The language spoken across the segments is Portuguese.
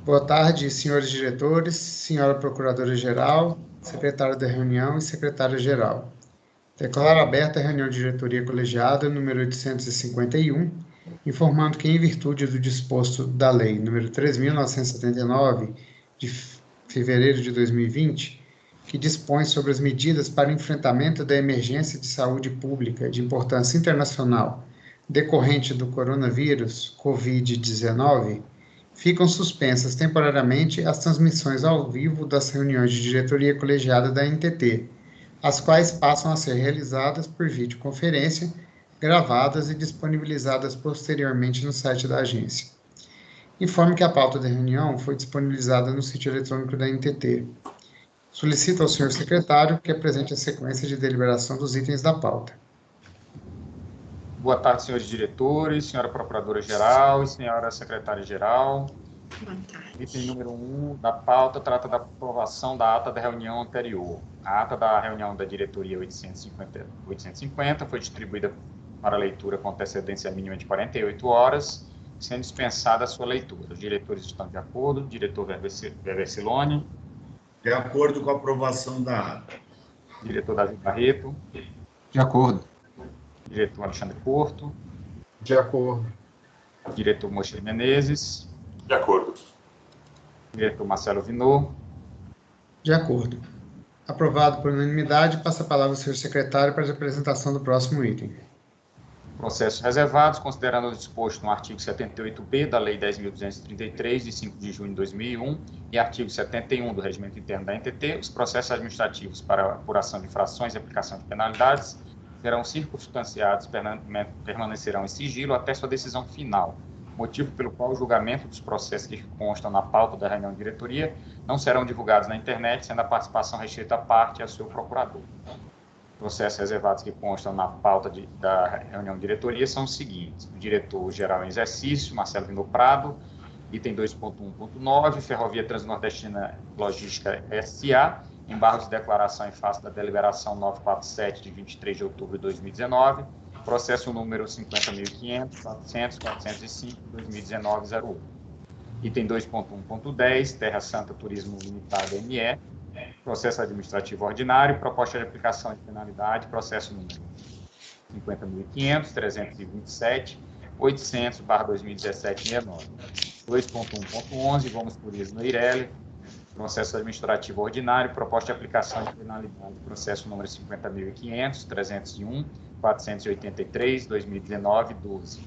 Boa tarde, senhores diretores, senhora procuradora-geral, secretário da reunião e secretário-geral. Declaro aberta a reunião de diretoria colegiada número 851, informando que, em virtude do disposto da Lei número 3.979, de fevereiro de 2020, que dispõe sobre as medidas para o enfrentamento da emergência de saúde pública de importância internacional decorrente do coronavírus Covid-19, ficam suspensas temporariamente as transmissões ao vivo das reuniões de diretoria colegiada da NTT, as quais passam a ser realizadas por videoconferência, gravadas e disponibilizadas posteriormente no site da agência. Informo que a pauta da reunião foi disponibilizada no sítio eletrônico da NTT. Solicito ao senhor secretário que apresente a sequência de deliberação dos itens da pauta. Boa tarde, senhores diretores, senhora procuradora-geral e senhora secretária-geral. Boa tarde. Item número 1 da pauta trata da aprovação da ata da reunião anterior. A ata da reunião da diretoria 850 foi distribuída para leitura com antecedência mínima de 48 horas, sendo dispensada a sua leitura. Os diretores estão de acordo? Diretor Weber Siloni. De acordo com a aprovação da ata. Diretor Davi Barreto. De acordo. Diretor Alexandre Porto. De acordo. Diretor Moacir Menezes. De acordo. Diretor Marcelo Vinot. De acordo. Aprovado por unanimidade, passa a palavra ao senhor secretário para a apresentação do próximo item. Processos reservados, considerando o disposto no artigo 78b da Lei 10.233, de 5 de junho de 2001, e artigo 71 do Regimento Interno da NTT, os processos administrativos para apuração de infrações e aplicação de penalidades serão circunstanciados e permanecerão em sigilo até sua decisão final, motivo pelo qual o julgamento dos processos que constam na pauta da reunião de diretoria não serão divulgados na internet, sendo a participação restrita à parte e ao seu procurador. Processos reservados que constam na pauta da reunião de diretoria são os seguintes: o diretor-geral em exercício, Marcelo Vinot Prado, item 2.1.9, Ferrovia Transnordestina Logística S.A., embargo de declaração em face da deliberação 947 de 23 de outubro de 2019, processo número 50.500.400.405/2019-08. Item 2.1.10, Terra Santa Turismo Limitada ME, processo administrativo ordinário, proposta de aplicação de penalidade, processo número 50.500.327.800/2017-69. 2.1.11, Gomes Turismo Eireli, processo administrativo ordinário, proposta de aplicação de penalidade, processo número 50.500.301.483/2019-12.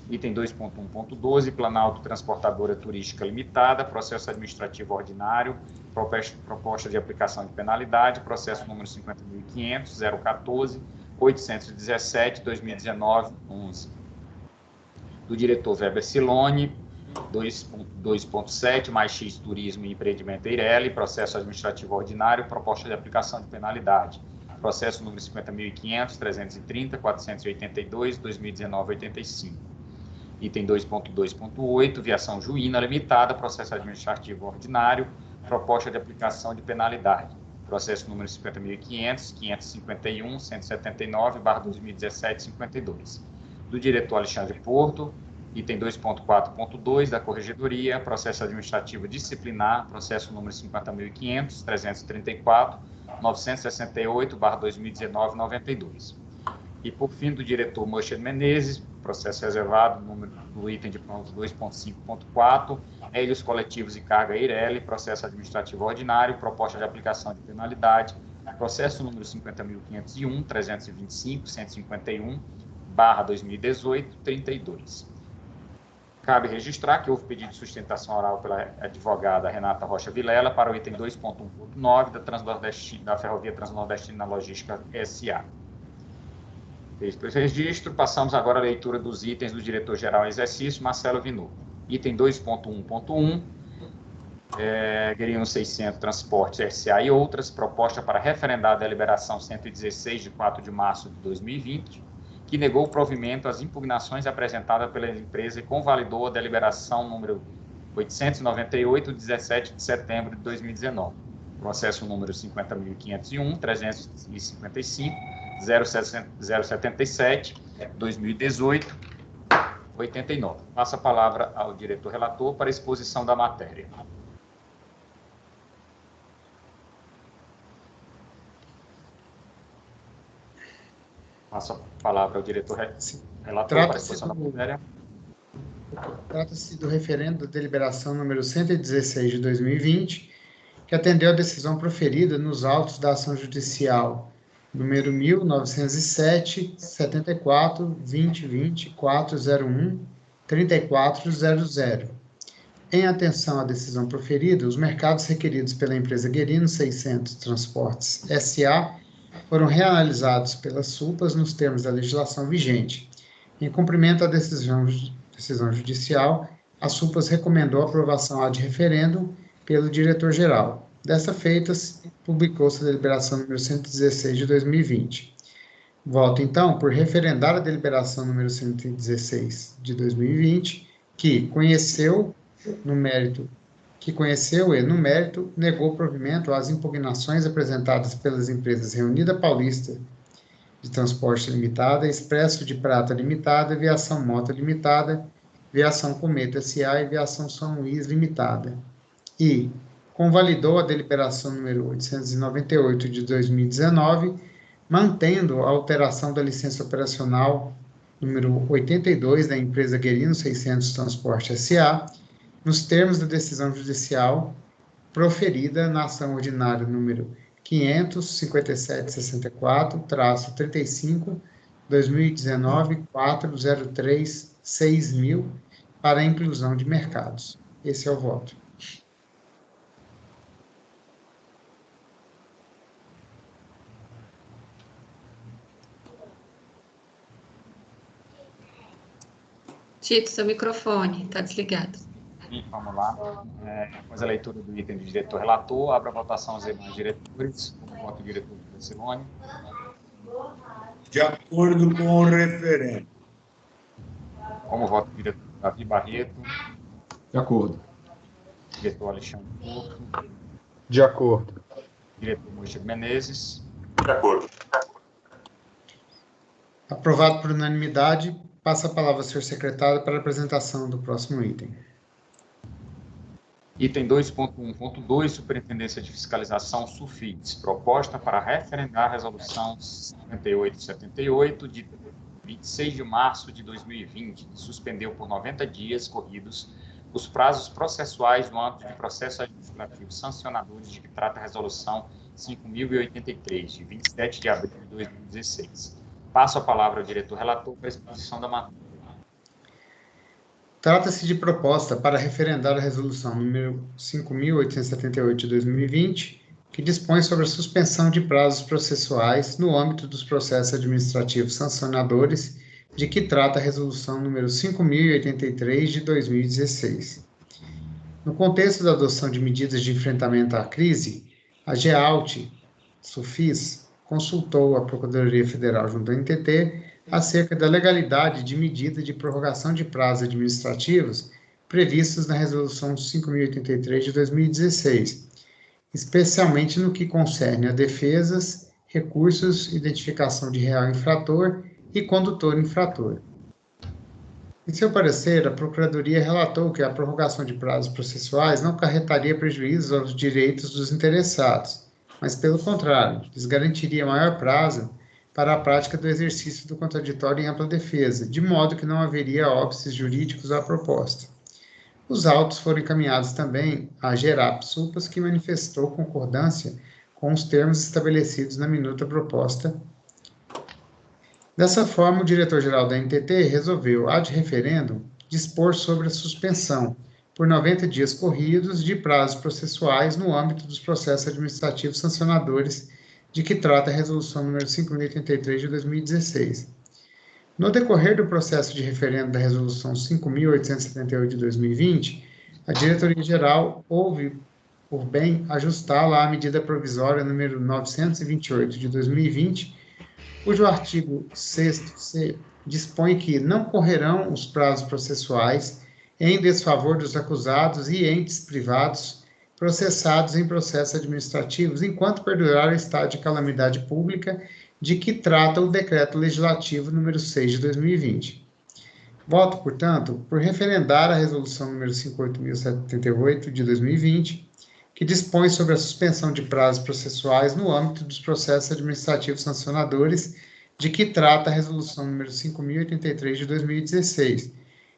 Item 2.1.12, Planalto Transportadora Turística Limitada, processo administrativo ordinário, proposta de aplicação de penalidade, processo número 50.500.014.817/2019-11. Do diretor Weber Siloni, 2.7, mais X Turismo e Empreendimento Eireli, processo administrativo ordinário, proposta de aplicação de penalidade, processo número 50.500.330.482/2019-85. Item 2.2.8, Viação Juína Limitada, processo administrativo ordinário, proposta de aplicação de penalidade, processo número 50.500.559/2017-52. Do diretor Alexandre Porto, item 2.4.2 da Corregedoria, processo administrativo disciplinar, processo número 50.500.334.968/2019-92. E, por fim, do diretor Moacir Menezes, processo reservado, no item de pronto 2.5.4, Helios Coletivos e Carga Eireli, processo administrativo ordinário, proposta de aplicação de penalidade, processo número 50.501.325.151/2018-32. Cabe registrar que houve pedido de sustentação oral pela advogada Renata Rocha Vilela para o item 2.1.9 da Ferrovia Transnordestina Logística S.A. Feito esse registro, passamos agora à leitura dos itens do diretor-geral em exercício, Marcelo Vinot. Item 2.1.1, Guerino 600 Transportes S.A. e outras, proposta para referendar a deliberação 116 de 4 de março de 2020, que negou o provimento às impugnações apresentadas pela empresa e convalidou a deliberação número 898, de 17 de setembro de 2019. Processo número 50.501.355.077, 2018, 89. Passo a palavra ao diretor relator para a exposição da matéria. Passo a palavra ao diretor relator para a exposição da matéria. Trata-se do referendo da deliberação número 116 de 2020, que atendeu a decisão proferida nos autos da ação judicial número 1907, 74, 2020, 401, 3400. Em atenção à decisão proferida, os mercados requeridos pela empresa Guerino 600 Transportes S.A. foram reanalisados pelas SUPAs nos termos da legislação vigente. Em cumprimento à decisão judicial, a SUPAs recomendou a aprovação ad referendum pelo diretor-geral. Dessa feita, publicou-se a deliberação número 116 de 2020. Voto, então, por referendar a deliberação número 116 de 2020, que conheceu e, no mérito, negou provimento às impugnações apresentadas pelas empresas Reunida Paulista de Transporte Limitada, Expresso de Prata Limitada, Viação Mota Limitada, Viação Cometa S.A. e Viação São Luís Limitada. E convalidou a deliberação número 898 de 2019, mantendo a alteração da licença operacional número 82 da empresa Guerino 600 Transporte S.A., nos termos da decisão judicial proferida na ação ordinária número 557-64-35, 2019, 403, 6.000, para a inclusão de mercados. Esse é o voto. Tito, seu microfone está desligado. Vamos lá. Após a leitura do item do diretor relator, abro a votação aos demais diretores. Como voto o diretor Silone? De acordo com o referendo. Como voto o diretor Davi Barreto? De acordo. Diretor Alexandre Porto? De acordo. Diretor Moisés Menezes? De acordo. Aprovado por unanimidade. Passa a palavra ao senhor secretário para a apresentação do próximo item. Item 2.1.2, Superintendência de Fiscalização, SUFIDS. Proposta para referendar a Resolução 5878, de 26 de março de 2020, que suspendeu por 90 dias corridos os prazos processuais no âmbito de processo administrativo sancionadores de que trata a Resolução 5.083, de 27 de abril de 2016. Passo a palavra ao diretor relator para a exposição da matéria. Trata-se de proposta para referendar a resolução número 5.878 de 2020, que dispõe sobre a suspensão de prazos processuais no âmbito dos processos administrativos sancionadores, de que trata a resolução número 5.083 de 2016. No contexto da adoção de medidas de enfrentamento à crise, a GEALT, SUFIS, consultou a Procuradoria Federal junto à NTT acerca da legalidade de medida de prorrogação de prazos administrativos previstos na Resolução 5.083 de 2016, especialmente no que concerne a defesas, recursos, identificação de real infrator e condutor infrator. Em seu parecer, a Procuradoria relatou que a prorrogação de prazos processuais não acarretaria prejuízos aos direitos dos interessados, mas, pelo contrário, lhes garantiria maior prazo para a prática do exercício do contraditório em ampla defesa, de modo que não haveria óbices jurídicos à proposta. Os autos foram encaminhados também à GERAP SUPAS, que manifestou concordância com os termos estabelecidos na minuta proposta. Dessa forma, o diretor-geral da NTT resolveu, ad referendum, dispor sobre a suspensão, por 90 dias corridos, de prazos processuais no âmbito dos processos administrativos sancionadores de que trata a resolução número 5.083 de 2016. No decorrer do processo de referendo da resolução 5.878 de 2020, a diretoria-geral houve por bem ajustá-la à medida provisória número 928 de 2020, cujo artigo 6º dispõe que não correrão os prazos processuais em desfavor dos acusados e entes privados processados em processos administrativos, enquanto perdurar o estado de calamidade pública de que trata o Decreto Legislativo número 6 de 2020. Voto, portanto, por referendar a resolução número 58.078 de 2020, que dispõe sobre a suspensão de prazos processuais no âmbito dos processos administrativos sancionadores, de que trata a resolução número 5.083 de 2016,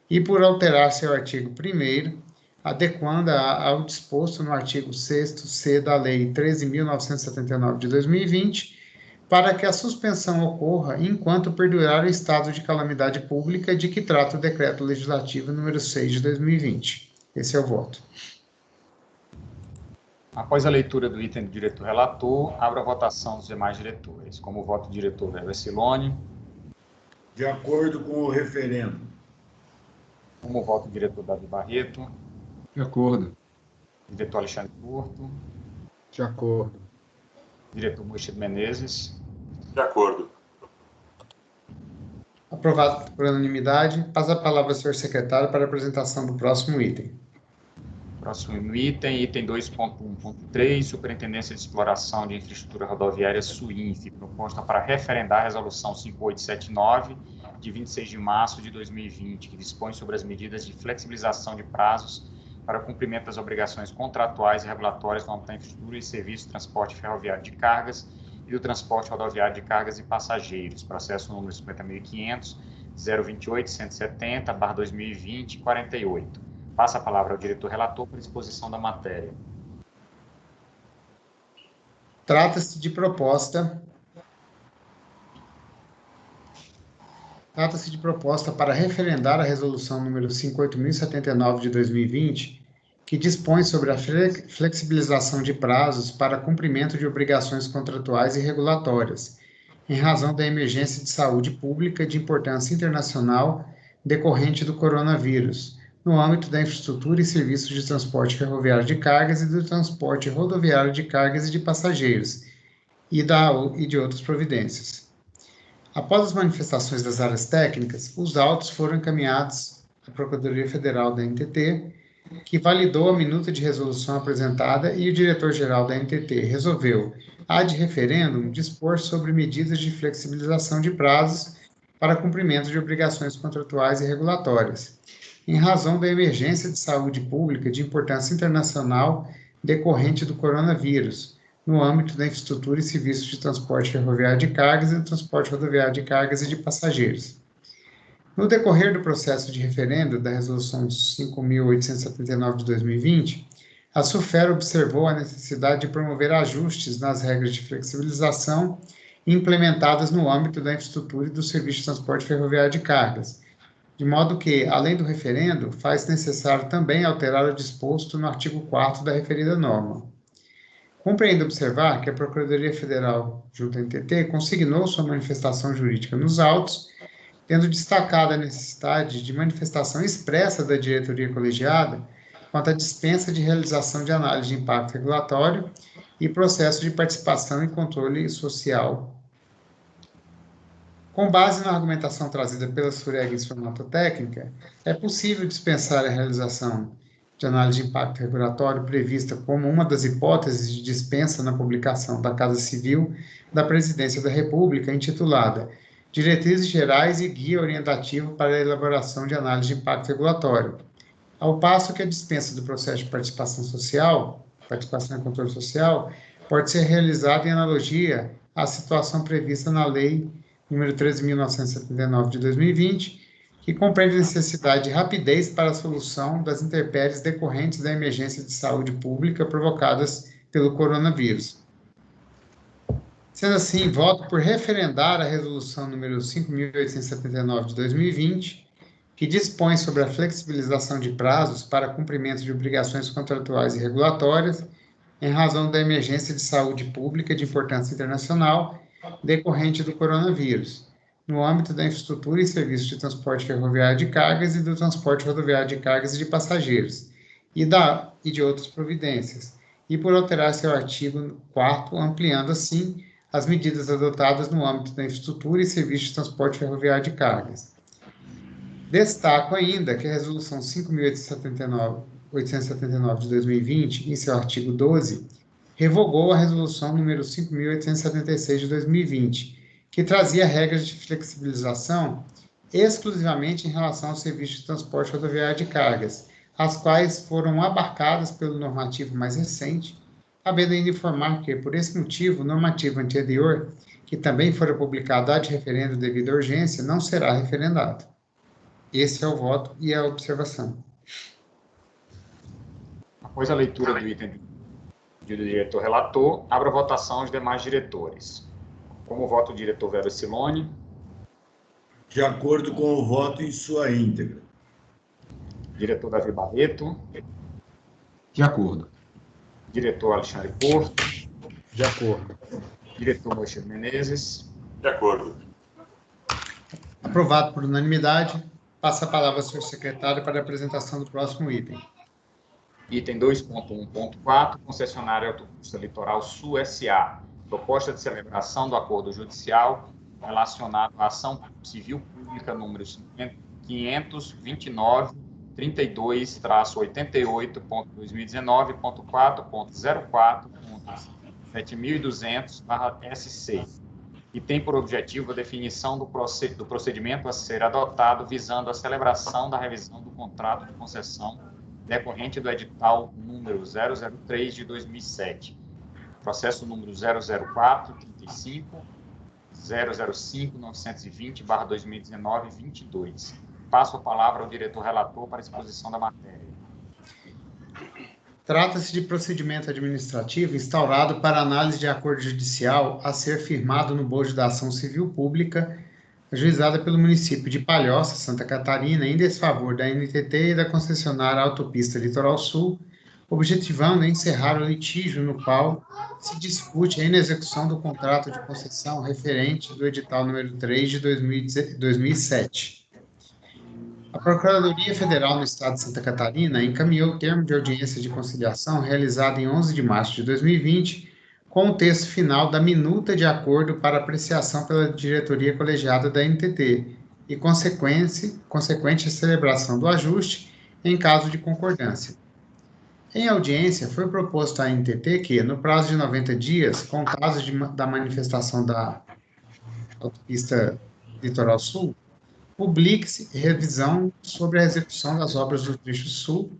e por alterar seu artigo 1º, adequando-a ao disposto no artigo 6º-C da Lei 13.979 de 2020, para que a suspensão ocorra enquanto perdurar o estado de calamidade pública de que trata o Decreto Legislativo número 6 de 2020. Esse é o voto. Após a leitura do item do diretor relator, abro a votação dos demais diretores. Como voto do diretor Eva Silone. De acordo com o referendo. Como voto do diretor Davi Barreto. De acordo. Diretor Alexandre Porto. De acordo. Diretor Moisés Menezes. De acordo. Aprovado por unanimidade. Passa a palavra ao senhor secretário para a apresentação do próximo item. Próximo item, item 2.1.3, Superintendência de Exploração de Infraestrutura Rodoviária SUINF, proposta para referendar a Resolução 5879, de 26 de março de 2020, que dispõe sobre as medidas de flexibilização de prazos para o cumprimento das obrigações contratuais e regulatórias no âmbito da infraestrutura e serviço de transporte ferroviário de cargas e do transporte rodoviário de cargas e passageiros, processo número 50.500, 028-170/2020, 48. Passa a palavra ao diretor relator para exposição da matéria. Trata-se de proposta para referendar a resolução número 58.079 de 2020, que dispõe sobre a flexibilização de prazos para cumprimento de obrigações contratuais e regulatórias, em razão da emergência de saúde pública de importância internacional decorrente do coronavírus, no âmbito da infraestrutura e serviços de transporte ferroviário de cargas e do transporte rodoviário de cargas e de passageiros, e de outras providências. Após as manifestações das áreas técnicas, os autos foram encaminhados à Procuradoria Federal da NTT, que validou a minuta de resolução apresentada e o diretor-geral da NTT resolveu, ad referendum, dispor sobre medidas de flexibilização de prazos para cumprimento de obrigações contratuais e regulatórias, em razão da emergência de saúde pública de importância internacional decorrente do coronavírus, no âmbito da infraestrutura e serviços de transporte ferroviário de cargas e do transporte rodoviário de cargas e de passageiros. No decorrer do processo de referendo da Resolução 5.879 de 2020, a SUFER observou a necessidade de promover ajustes nas regras de flexibilização implementadas no âmbito da infraestrutura e do serviço de transporte ferroviário de cargas, de modo que, além do referendo, faz necessário também alterar o disposto no artigo 4º da referida norma. Cumpre ainda observar que a Procuradoria Federal, junto à NTT, consignou sua manifestação jurídica nos autos, tendo destacado a necessidade de manifestação expressa da diretoria colegiada quanto à dispensa de realização de análise de impacto regulatório e processo de participação e controle social. Com base na argumentação trazida pela SUREG em sua nota técnica, é possível dispensar a realização de análise de impacto regulatório prevista como uma das hipóteses de dispensa na publicação da Casa Civil da Presidência da República, intitulada Diretrizes Gerais e Guia Orientativo para a Elaboração de Análise de Impacto Regulatório, ao passo que a dispensa do processo de participação e controle social, pode ser realizada em analogia à situação prevista na Lei número 13.979 de 2020, que compreende a necessidade de rapidez para a solução das intempéries decorrentes da emergência de saúde pública provocadas pelo coronavírus. Sendo assim, voto por referendar a resolução número 5.879 de 2020, que dispõe sobre a flexibilização de prazos para cumprimento de obrigações contratuais e regulatórias, em razão da emergência de saúde pública de importância internacional decorrente do coronavírus, no âmbito da infraestrutura e serviços de transporte ferroviário de cargas e do transporte rodoviário de cargas e de passageiros, e de outras providências, e por alterar seu artigo 4º, ampliando assim as medidas adotadas no âmbito da infraestrutura e serviços de transporte ferroviário de cargas. Destaco ainda que a Resolução 5.879 de 2020, em seu artigo 12, revogou a Resolução número 5.876 de 2020, que trazia regras de flexibilização exclusivamente em relação ao serviço de transporte rodoviário de cargas, as quais foram abarcadas pelo normativo mais recente, cabendo ainda informar que, por esse motivo, o normativo anterior, que também fora publicado ad referendo devido à urgência, não será referendado. Esse é o voto e a observação. Após a leitura do item do diretor relator, abro a votação aos demais diretores. Como voto o diretor Vero Silone? De acordo com o voto em sua íntegra. Diretor Davi Barreto? De acordo. Diretor Alexandre Porto? De acordo. Diretor Moisés Menezes? De acordo. Aprovado por unanimidade. Passa a palavra ao senhor secretário para a apresentação do próximo item. Item 2.1.4, concessionária Autopista Litoral Sul S.A. Proposta de celebração do acordo judicial relacionado à ação civil pública número 529.32/88.2019.4.04.7200/SC, e tem por objetivo a definição do procedimento a ser adotado visando a celebração da revisão do contrato de concessão decorrente do edital número 003 de 2007, processo número 00435 005 920/2019 22. Passo a palavra ao diretor relator para a exposição da matéria. Trata-se de procedimento administrativo instaurado para análise de acordo judicial a ser firmado no bojo da ação civil pública ajuizada pelo município de Palhoça, Santa Catarina, em desfavor da NTT e da concessionária Autopista Litoral Sul, objetivando encerrar o litígio no qual se discute a inexecução do contrato de concessão referente do edital número 3 de 2007. A Procuradoria Federal no Estado de Santa Catarina encaminhou o termo de audiência de conciliação realizado em 11 de março de 2020, com o texto final da minuta de acordo para apreciação pela diretoria colegiada da NTT e consequente celebração do ajuste em caso de concordância. Em audiência, foi proposto à NTT que, no prazo de 90 dias, contados da manifestação da Autopista Litoral Sul, publique-se revisão sobre a execução das obras do trecho sul,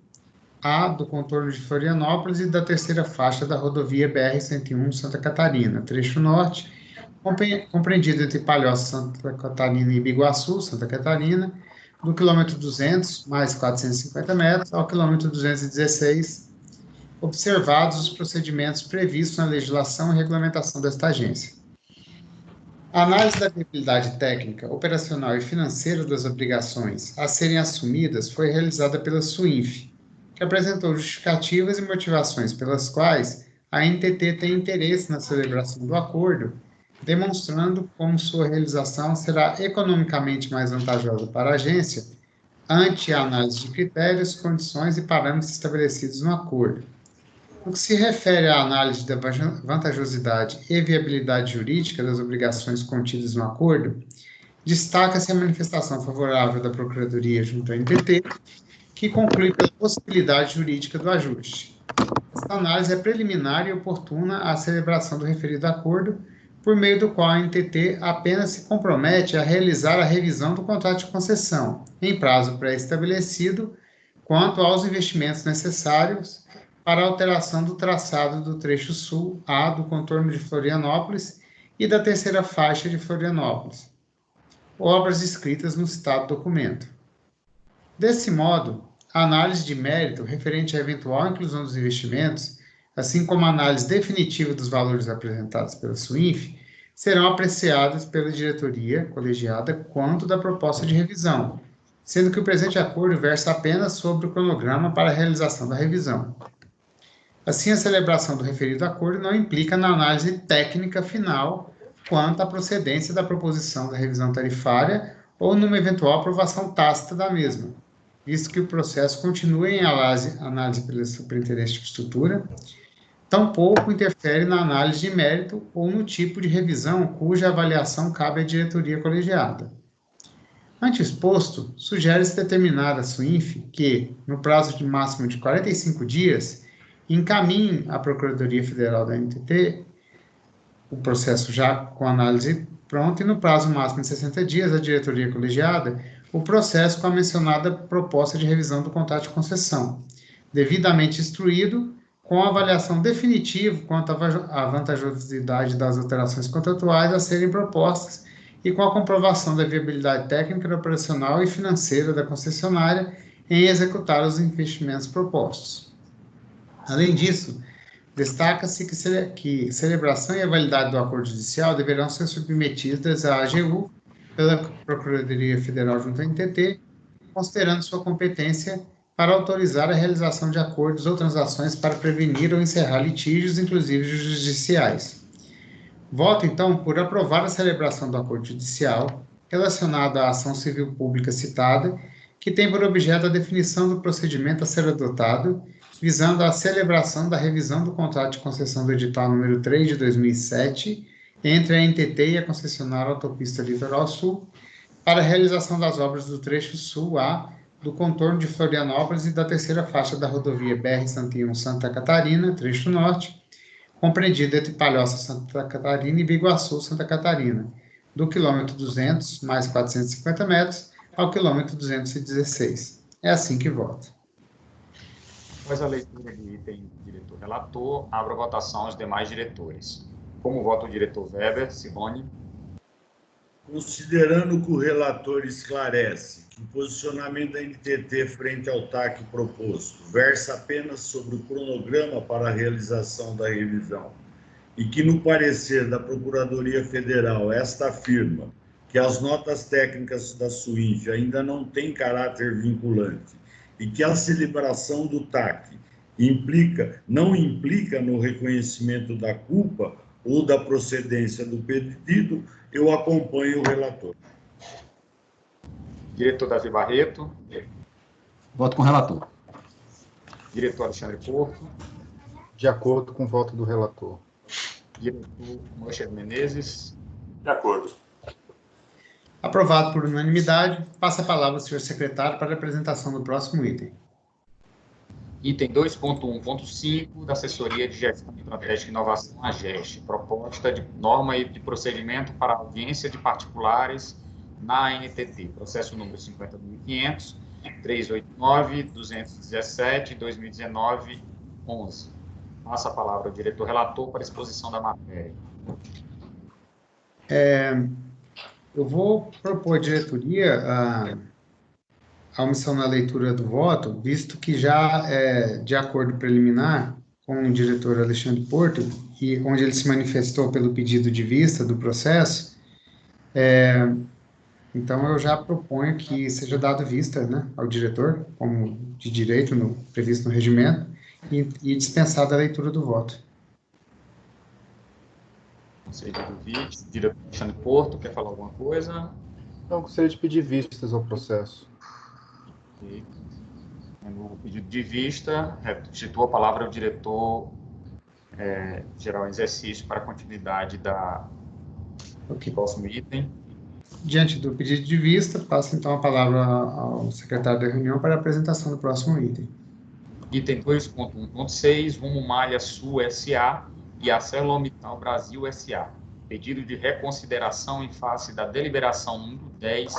A do contorno de Florianópolis e da terceira faixa da rodovia BR-101 Santa Catarina, trecho norte, compreendido entre Palhoça, Santa Catarina e Biguaçu, Santa Catarina, do quilômetro 200, mais 450 metros, ao quilômetro 216, observados os procedimentos previstos na legislação e regulamentação desta agência. A análise da viabilidade técnica, operacional e financeira das obrigações a serem assumidas foi realizada pela SUINF, que apresentou justificativas e motivações pelas quais a NTT tem interesse na celebração do acordo, demonstrando como sua realização será economicamente mais vantajosa para a agência ante a análise de critérios, condições e parâmetros estabelecidos no acordo. No que se refere à análise da vantajosidade e viabilidade jurídica das obrigações contidas no acordo, destaca-se a manifestação favorável da Procuradoria junto à NTT, que conclui pela possibilidade jurídica do ajuste. Esta análise é preliminar e oportuna à celebração do referido acordo, por meio do qual a NTT apenas se compromete a realizar a revisão do contrato de concessão, em prazo pré-estabelecido, quanto aos investimentos necessários para a alteração do traçado do trecho sul A do contorno de Florianópolis e da terceira faixa de Florianópolis, obras escritas no citado documento. Desse modo, a análise de mérito referente à eventual inclusão dos investimentos, assim como a análise definitiva dos valores apresentados pela SUINF, serão apreciadas pela diretoria colegiada quanto da proposta de revisão, sendo que o presente acordo versa apenas sobre o cronograma para a realização da revisão. Assim, a celebração do referido acordo não implica na análise técnica final quanto à procedência da proposição da revisão tarifária ou numa eventual aprovação tácita da mesma, visto que o processo continua em análise pela Superintendência de Infraestrutura, tampouco interfere na análise de mérito ou no tipo de revisão cuja avaliação cabe à diretoria colegiada. Ante o exposto, sugere-se determinar à SUINF que, no prazo de máximo de 45 dias, encaminhe à Procuradoria Federal da NTT o processo já com análise pronto e no prazo máximo de 60 dias a diretoria colegiada o processo com a mencionada proposta de revisão do contrato de concessão, devidamente instruído, com avaliação definitiva quanto à vantajosidade das alterações contratuais a serem propostas e com a comprovação da viabilidade técnica, operacional e financeira da concessionária em executar os investimentos propostos. Além disso, destaca-se que celebração e a validade do acordo judicial deverão ser submetidas à AGU pela Procuradoria Federal junto à NTT, considerando sua competência para autorizar a realização de acordos ou transações para prevenir ou encerrar litígios, inclusive judiciais. Voto, então, por aprovar a celebração do acordo judicial relacionado à ação civil pública citada, que tem por objeto a definição do procedimento a ser adotado, visando a celebração da revisão do contrato de concessão do edital número 3 de 2007, entre a NTT e a concessionária Autopista Litoral Sul, para a realização das obras do trecho Sul-A, do contorno de Florianópolis e da terceira faixa da rodovia BR-101 Santa Catarina, trecho norte, compreendida entre Palhoça, Santa Catarina e Biguaçu, Santa Catarina, do quilômetro 200, mais 450 metros, ao quilômetro 216. É assim que voto. Após a leitura do item diretor-relator, abro a votação aos demais diretores. Como vota o diretor Weber? Simone? Considerando que o relator esclarece que o posicionamento da NTT frente ao TAC proposto versa apenas sobre o cronograma para a realização da revisão e que, no parecer da Procuradoria Federal, esta afirma que as notas técnicas da SUINF ainda não têm caráter vinculante e que a celebração do TAC não implica no reconhecimento da culpa ou da procedência do pedido, eu acompanho o relator. Diretor Davi Barreto. Voto com o relator. Diretor Alexandre Porto. De acordo com o voto do relator. Diretor Moisés Menezes. De acordo. Aprovado por unanimidade, passa a palavra ao senhor secretário para a apresentação do próximo item. Item 2.1.5 da Assessoria de Gestão Estratégica e Inovação, AGEST, proposta de norma e de procedimento para audiência de particulares na NTT, processo número 50.500, 389, 217, 2019, 11. Passa a palavra ao diretor relator para exposição da matéria. Eu vou propor à diretoria a omissão na leitura do voto, visto que já, de acordo preliminar com o diretor Alexandre Porto, e onde ele se manifestou pelo pedido de vista do processo, então eu já proponho que seja dado vista, né, ao diretor, como de direito previsto no regimento, e dispensada a leitura do voto. Conselho do vídeo, diretor Alexandre Porto, quer falar alguma coisa? Não, gostaria de pedir vistas ao processo. No pedido de vista, restituo a palavra ao diretor geral em exercício para a continuidade do próximo item. Diante do pedido de vista, passo então a palavra ao secretário da reunião para a apresentação do próximo item. Item 2.1.6, Rumo Malha Sul S.A. e ArcelorMittal Brasil S.A. Pedido de reconsideração em face da deliberação número 10,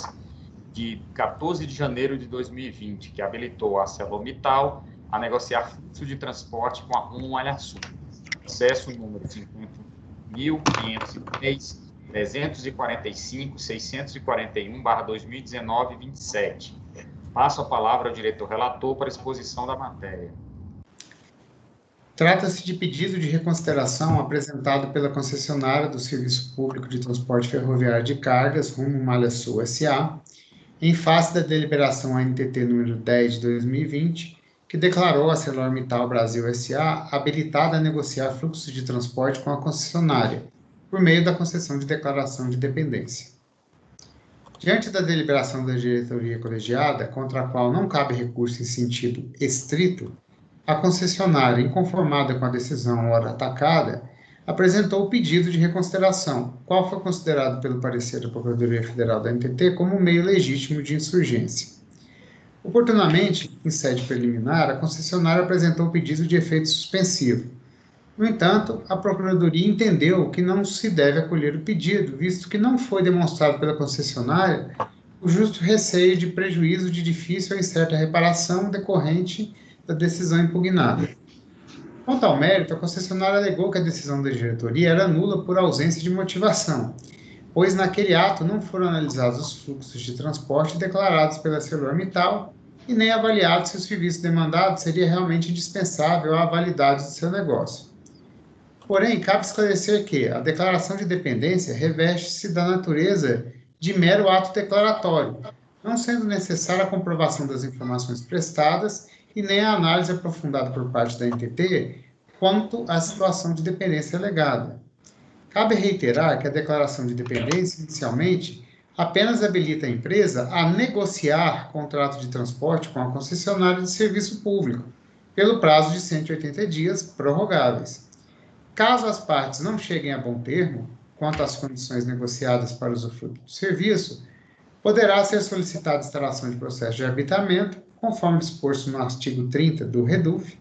de 14 de janeiro de 2020, que habilitou a ArcelorMittal a negociar fluxo de transporte com a Rumo Malha Sul. Processo número 50.503.345.641/2019-27. Passo a palavra ao diretor relator para exposição da matéria. Trata-se de pedido de reconsideração apresentado pela concessionária do Serviço Público de Transporte Ferroviário de Cargas, Rumo Malha Sul S.A., em face da deliberação ANTT número 10 de 2020, que declarou a ArcelorMittal Brasil S.A. habilitada a negociar fluxos de transporte com a concessionária, por meio da concessão de declaração de dependência. Diante da deliberação da diretoria colegiada, contra a qual não cabe recurso em sentido estrito, a concessionária, inconformada com a decisão ora atacada, apresentou o pedido de reconsideração, qual foi considerado pelo parecer da Procuradoria Federal da NTT como meio legítimo de insurgência. Oportunamente, em sede preliminar, a concessionária apresentou o pedido de efeito suspensivo, No entanto, a Procuradoria entendeu que não se deve acolher o pedido, visto que não foi demonstrado pela concessionária o justo receio de prejuízo de difícil ou incerta reparação decorrente da decisão impugnada. Quanto ao mérito, a concessionária alegou que a decisão da diretoria era nula por ausência de motivação, pois naquele ato não foram analisados os fluxos de transporte declarados pela ArcelorMittal e nem avaliado se o serviço demandado seria realmente indispensável à validade do seu negócio. Porém, cabe esclarecer que a declaração de dependência reveste-se da natureza de mero ato declaratório, não sendo necessária a comprovação das informações prestadas e nem a análise aprofundada por parte da NTT quanto à situação de dependência alegada. Cabe reiterar que a declaração de dependência, inicialmente, apenas habilita a empresa a negociar contrato de transporte com a concessionária de serviço público, pelo prazo de 180 dias prorrogáveis. Caso as partes não cheguem a bom termo quanto às condições negociadas para o usufruto do serviço, poderá ser solicitada a instalação de processo de arbitamento, conforme disposto no artigo 30 do REDUF,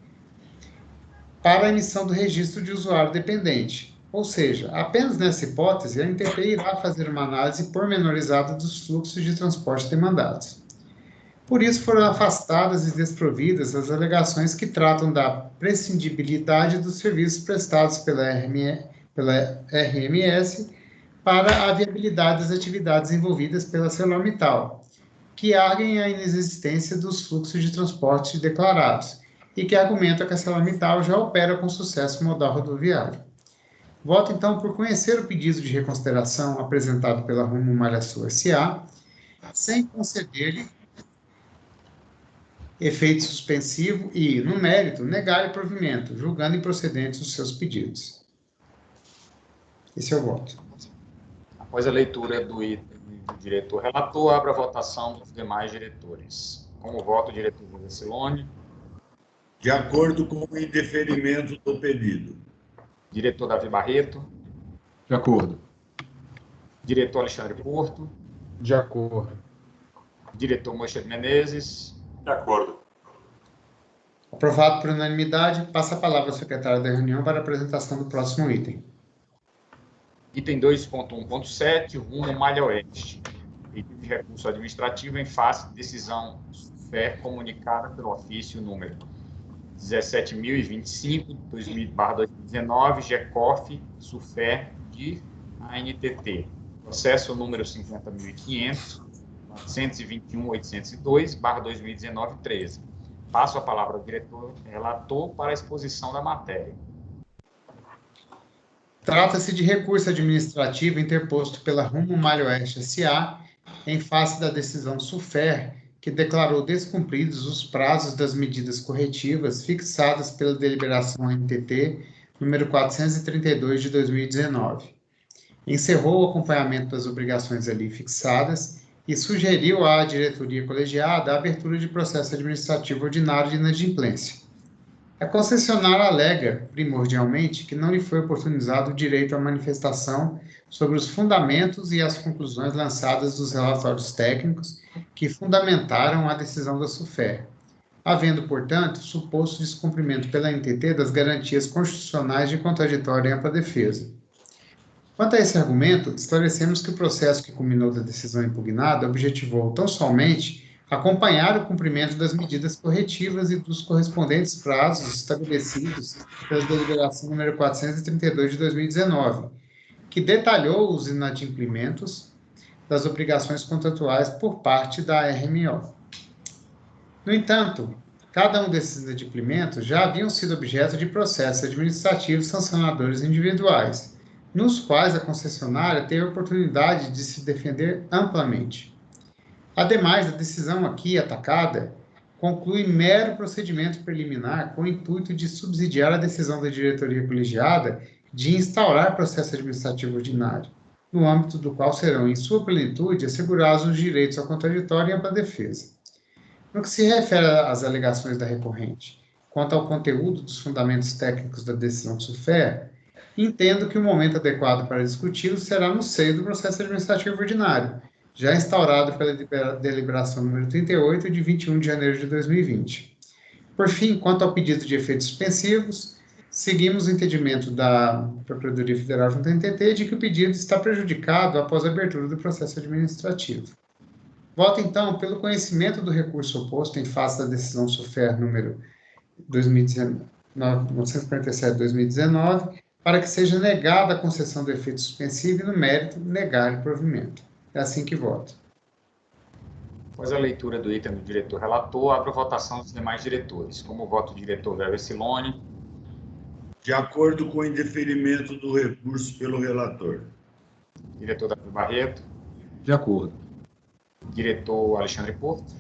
para a emissão do registro de usuário dependente. Ou seja, apenas nessa hipótese, a NTT irá fazer uma análise pormenorizada dos fluxos de transporte demandados. Por isso, foram afastadas e desprovidas as alegações que tratam da prescindibilidade dos serviços prestados pela RMS para a viabilidade das atividades envolvidas pela ArcelorMittal, que arguem a inexistência dos fluxos de transporte declarados e que argumentam que a ArcelorMittal já opera com sucesso o modal rodoviário. Voto, então, por conhecer o pedido de reconsideração apresentado pela Rumo Malha Sul S.A., sem conceder-lhe efeito suspensivo e, no mérito, negar-lhe provimento, julgando improcedentes os seus pedidos. Esse é o voto. Após a leitura do item do diretor relator, abro a votação dos demais diretores. Como voto, o diretor José Silone. De acordo com o indeferimento do pedido. Diretor Davi Barreto. De acordo. Diretor Alexandre Porto. De acordo. Diretor Moisés Menezes. De acordo. Aprovado por unanimidade. Passa a palavra ao secretário da reunião para a apresentação do próximo item. Item 2.1.7, Rumo Malha Oeste. Pedido de recurso administrativo em face de decisão SUFER comunicada pelo ofício número 17.025/2019, GECOF, SUFER de ANTT. Processo número 50.500.921.802/2019-13. Passo a palavra ao diretor relator para a exposição da matéria. Trata-se de recurso administrativo interposto pela Rumo Malha Oeste S.A. em face da decisão SUFER, que declarou descumpridos os prazos das medidas corretivas fixadas pela deliberação NTT número 432 de 2019. Encerrou o acompanhamento das obrigações ali fixadas e sugeriu à diretoria colegiada a abertura de processo administrativo ordinário de inadimplência. A concessionária alega, primordialmente, que não lhe foi oportunizado o direito à manifestação sobre os fundamentos e as conclusões lançadas dos relatórios técnicos que fundamentaram a decisão da SUFER, havendo, portanto, suposto descumprimento pela NTT das garantias constitucionais de contraditória e ampla defesa. Quanto a esse argumento, esclarecemos que o processo que culminou da decisão impugnada objetivou tão somente acompanhar o cumprimento das medidas corretivas e dos correspondentes prazos estabelecidos pela deliberação número 432 de 2019, que detalhou os inadimplimentos das obrigações contratuais por parte da RMO. No entanto, cada um desses inadimplimentos já haviam sido objeto de processos administrativos sancionadores individuais, nos quais a concessionária teve a oportunidade de se defender amplamente. Ademais, a decisão aqui atacada conclui mero procedimento preliminar com o intuito de subsidiar a decisão da diretoria colegiada de instaurar processo administrativo ordinário, no âmbito do qual serão, em sua plenitude, assegurados os direitos ao contraditório e à ampla defesa. No que se refere às alegações da recorrente, quanto ao conteúdo dos fundamentos técnicos da decisão SUFER, entendo que o momento adequado para discuti-lo será no seio do processo administrativo ordinário, já instaurado pela deliberação número 38, de 21 de janeiro de 2020. Por fim, quanto ao pedido de efeitos suspensivos, seguimos o entendimento da Procuradoria Federal junto à NTT de que o pedido está prejudicado após a abertura do processo administrativo. Voto, então, pelo conhecimento do recurso oposto em face da decisão SUFER número 947/2019, para que seja negada a concessão do efeito suspensivo e, no mérito, negar o provimento. É assim que voto. Após a leitura do item do diretor relator, abro a votação dos demais diretores. Como voto do diretor Weber Siloni. De acordo com o indeferimento do recurso pelo relator. Diretor Davi Barreto. De acordo. Diretor Alexandre Porto.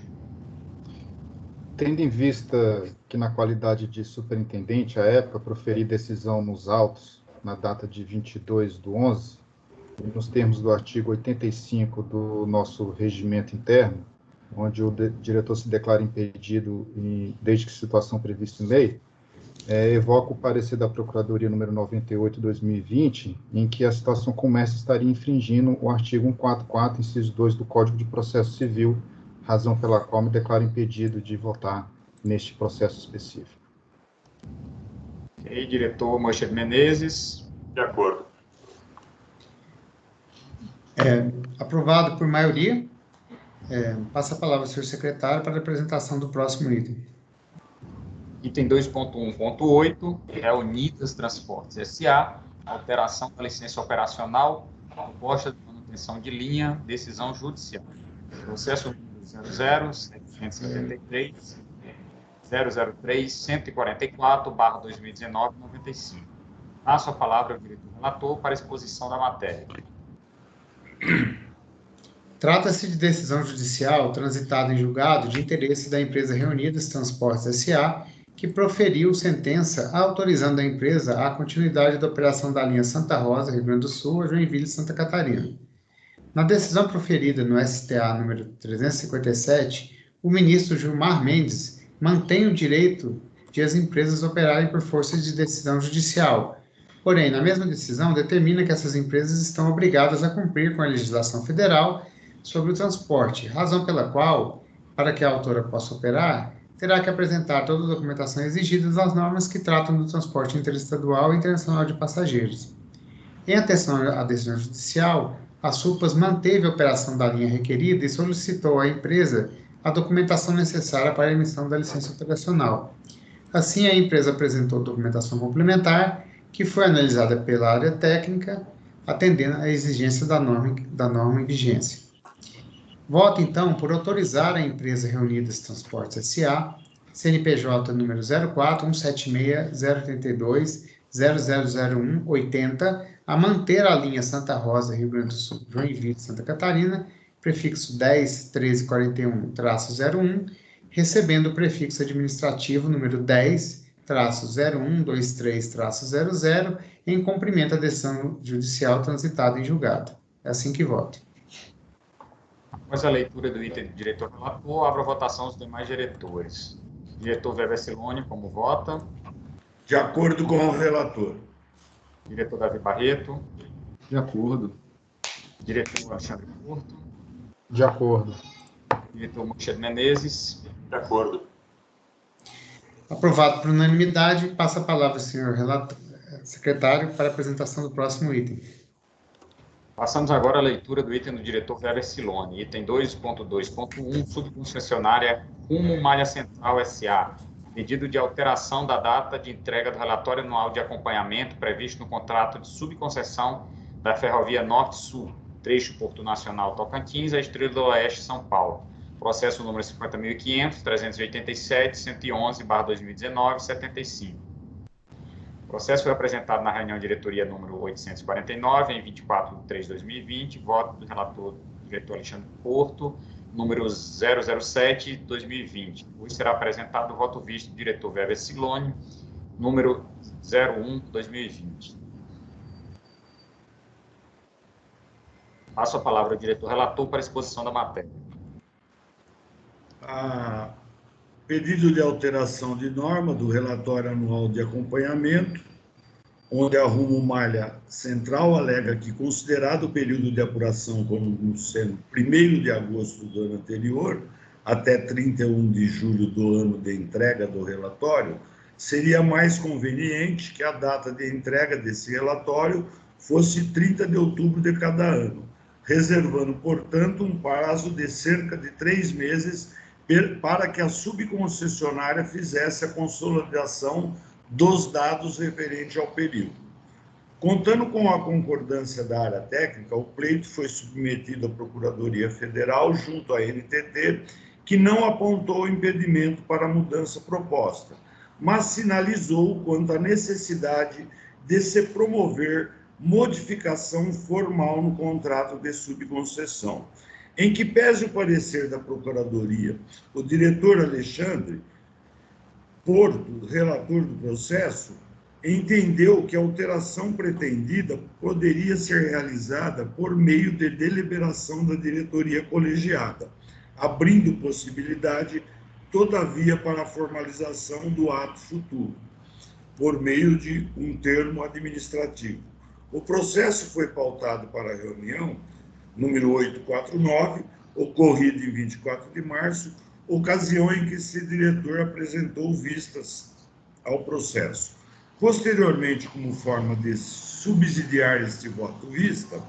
Tendo em vista que, na qualidade de superintendente, à época, proferi decisão nos autos na data de 22/11, e nos termos do artigo 85 do nosso regimento interno, onde o diretor se declara impedido desde que situação prevista em lei, evoco o parecer da Procuradoria número 98/2020, em que a situação como essa estaria infringindo o artigo 144, inciso 2 do Código de Processo Civil, razão pela qual me declaro impedido de votar neste processo específico. E diretor Moisés Menezes. De acordo. Aprovado por maioria. Passa a palavra ao senhor secretário para a apresentação do próximo item. Item 2.1.8, Unidas Transportes S.A., alteração da licença operacional, proposta de manutenção de linha, decisão judicial. Processo número 00-773, 003-144/2019-95. Passo a palavra ao diretor relator para exposição da matéria. Trata-se de decisão judicial transitada em julgado de interesse da empresa Reunidas Transportes S.A., que proferiu sentença autorizando a empresa a continuidade da operação da linha Santa Rosa, Rio Grande do Sul, a Joinville, Santa Catarina. Na decisão proferida no STA número 357, o ministro Gilmar Mendes mantém o direito de as empresas operarem por força de decisão judicial. Porém, na mesma decisão, determina que essas empresas estão obrigadas a cumprir com a legislação federal sobre o transporte, razão pela qual, para que a autora possa operar, terá que apresentar toda a documentação exigida das normas que tratam do transporte interestadual e internacional de passageiros. Em atenção à decisão judicial, a SUPAS manteve a operação da linha requerida e solicitou à empresa a documentação necessária para a emissão da licença operacional. Assim, a empresa apresentou documentação complementar, que foi analisada pela área técnica, atendendo à exigência da norma em vigência. Voto, então, por autorizar a empresa Reunidas Transportes S.A., CNPJ número 04-176-032-0001-80, a manter a linha Santa Rosa, Rio Grande do Sul, Joinville, Santa Catarina, prefixo 10-1341-01, recebendo o prefixo administrativo número 10-0123-00, em cumprimento à decisão judicial transitada em julgado. É assim que voto. Após a leitura do item do diretor relator, abro a votação dos demais diretores. Diretor Weber Siloni, como vota? De acordo com o relator. Diretor Davi Barreto? De acordo. Diretor Alexandre Porto? De acordo. Diretor Moisés Menezes? De acordo. Aprovado por unanimidade, passa a palavra ao senhor secretário para a apresentação do próximo item. Passamos agora à leitura do item do diretor Weber Siloni. Item 2.2.1, subconcessionária Rumo Malha Central S.A. Pedido de alteração da data de entrega do relatório anual de acompanhamento previsto no contrato de subconcessão da Ferrovia Norte-Sul, trecho Porto Nacional Tocantins, a Estrela do Oeste, São Paulo. Processo número 50.500.387.111/2019, 75. O processo foi apresentado na reunião de diretoria número 849, em 24/3/2020, voto do relator diretor Alexandre Porto, número 007/2020. Hoje será apresentado o voto visto do diretor Weber Siloni, número 01/2020. Passo a palavra ao diretor relator para a exposição da matéria. Pedido de alteração de norma do relatório anual de acompanhamento, onde a Rumo Malha Central alega que, considerado o período de apuração como sendo 1º de agosto do ano anterior, até 31 de julho do ano de entrega do relatório, seria mais conveniente que a data de entrega desse relatório fosse 30 de outubro de cada ano, reservando, portanto, um prazo de cerca de 3 meses para que a subconcessionária fizesse a consolidação dos dados referentes ao período. Contando com a concordância da área técnica, o pleito foi submetido à Procuradoria Federal junto à NTT, que não apontou impedimento para a mudança proposta, mas sinalizou quanto à necessidade de se promover modificação formal no contrato de subconcessão. Em que pese o parecer da Procuradoria, o diretor Alexandre Porto, relator do processo, entendeu que a alteração pretendida poderia ser realizada por meio de deliberação da diretoria colegiada, abrindo possibilidade, todavia, para a formalização do ato futuro, por meio de um termo administrativo. O processo foi pautado para a reunião número 849, ocorrida em 24 de março, ocasião em que esse diretor apresentou vistas ao processo. Posteriormente, como forma de subsidiar este voto vista,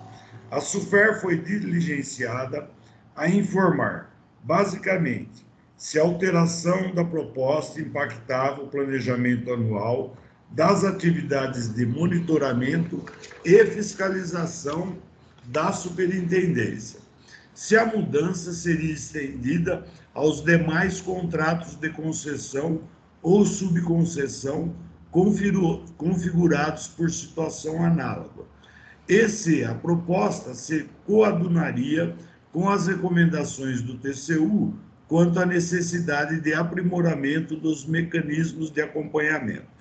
a SUFER foi diligenciada a informar, basicamente, se a alteração da proposta impactava o planejamento anual das atividades de monitoramento e fiscalização da superintendência, se a mudança seria estendida aos demais contratos de concessão ou subconcessão configurados por situação análoga, e se a proposta se coadunaria com as recomendações do TCU quanto à necessidade de aprimoramento dos mecanismos de acompanhamento.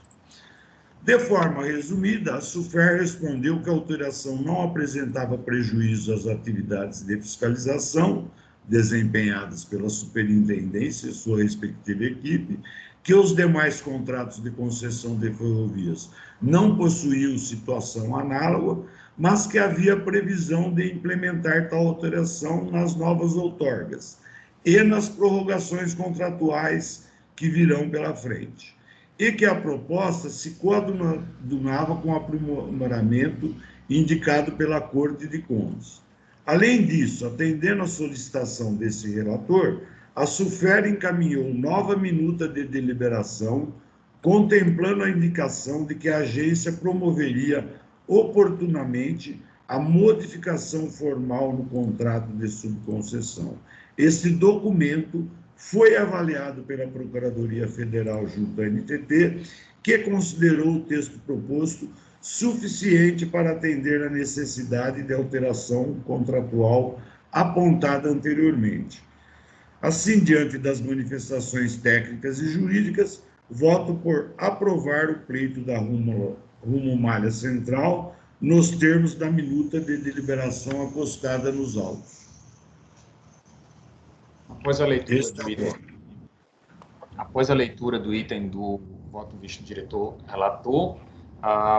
De forma resumida, a SUFER respondeu que a alteração não apresentava prejuízo às atividades de fiscalização desempenhadas pela superintendência e sua respectiva equipe, que os demais contratos de concessão de ferrovias não possuíam situação análoga, mas que havia previsão de implementar tal alteração nas novas outorgas e nas prorrogações contratuais que virão pela frente, e que a proposta se coadunava com o aprimoramento indicado pela Corte de Contas. Além disso, atendendo à solicitação desse relator, a SUFER encaminhou nova minuta de deliberação, contemplando a indicação de que a agência promoveria oportunamente a modificação formal no contrato de subconcessão. Este documento foi avaliado pela Procuradoria Federal junto à NTT, que considerou o texto proposto suficiente para atender à necessidade de alteração contratual apontada anteriormente. Assim, diante das manifestações técnicas e jurídicas, voto por aprovar o pleito da Rumo Malha Central nos termos da minuta de deliberação acostada nos autos. Após a leitura do item do voto visto do diretor relator,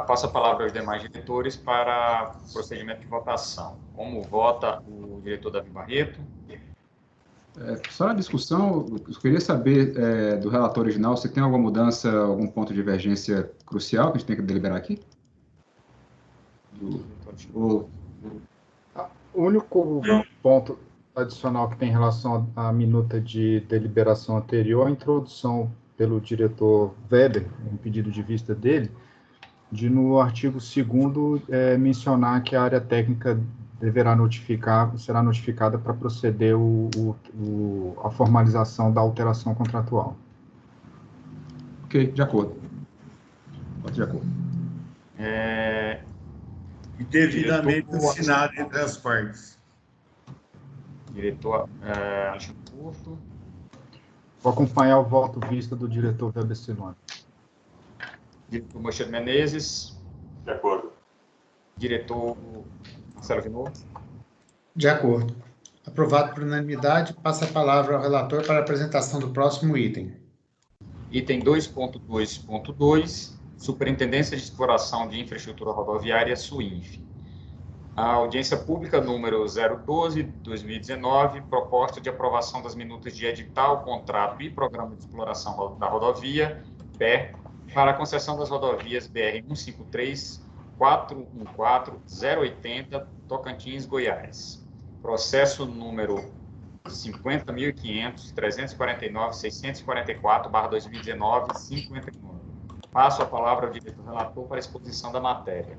passo a palavra aos demais diretores para procedimento de votação. Como vota o diretor Davi Barreto? Só na discussão, eu queria saber do relator original se tem alguma mudança, algum ponto de divergência crucial que a gente tem que deliberar aqui? O único ponto adicional que tem em relação à minuta de deliberação anterior, a introdução pelo diretor Weber, um pedido de vista dele, de no artigo 2º mencionar que a área técnica será notificada para proceder a formalização da alteração contratual. Ok, de acordo. De acordo. E devidamente assinado entre as partes. Diretor Alexandre Porto. Vou acompanhar o voto vista do diretor Weber Silone. Diretor Moisés Menezes. De acordo. Diretor Marcelo Vinor. De acordo. Aprovado por unanimidade, passa a palavra ao relator para a apresentação do próximo item. Item 2.2.2, Superintendência de Exploração de Infraestrutura Rodoviária, SUINF. A audiência pública número 012/2019, proposta de aprovação das minutas de edital, contrato e programa de exploração da rodovia, PER para a concessão das rodovias BR-153, 414, 080, Tocantins, Goiás. Processo número 50.500.349.644/2019, 59. Passo a palavra ao diretor relator para a exposição da matéria.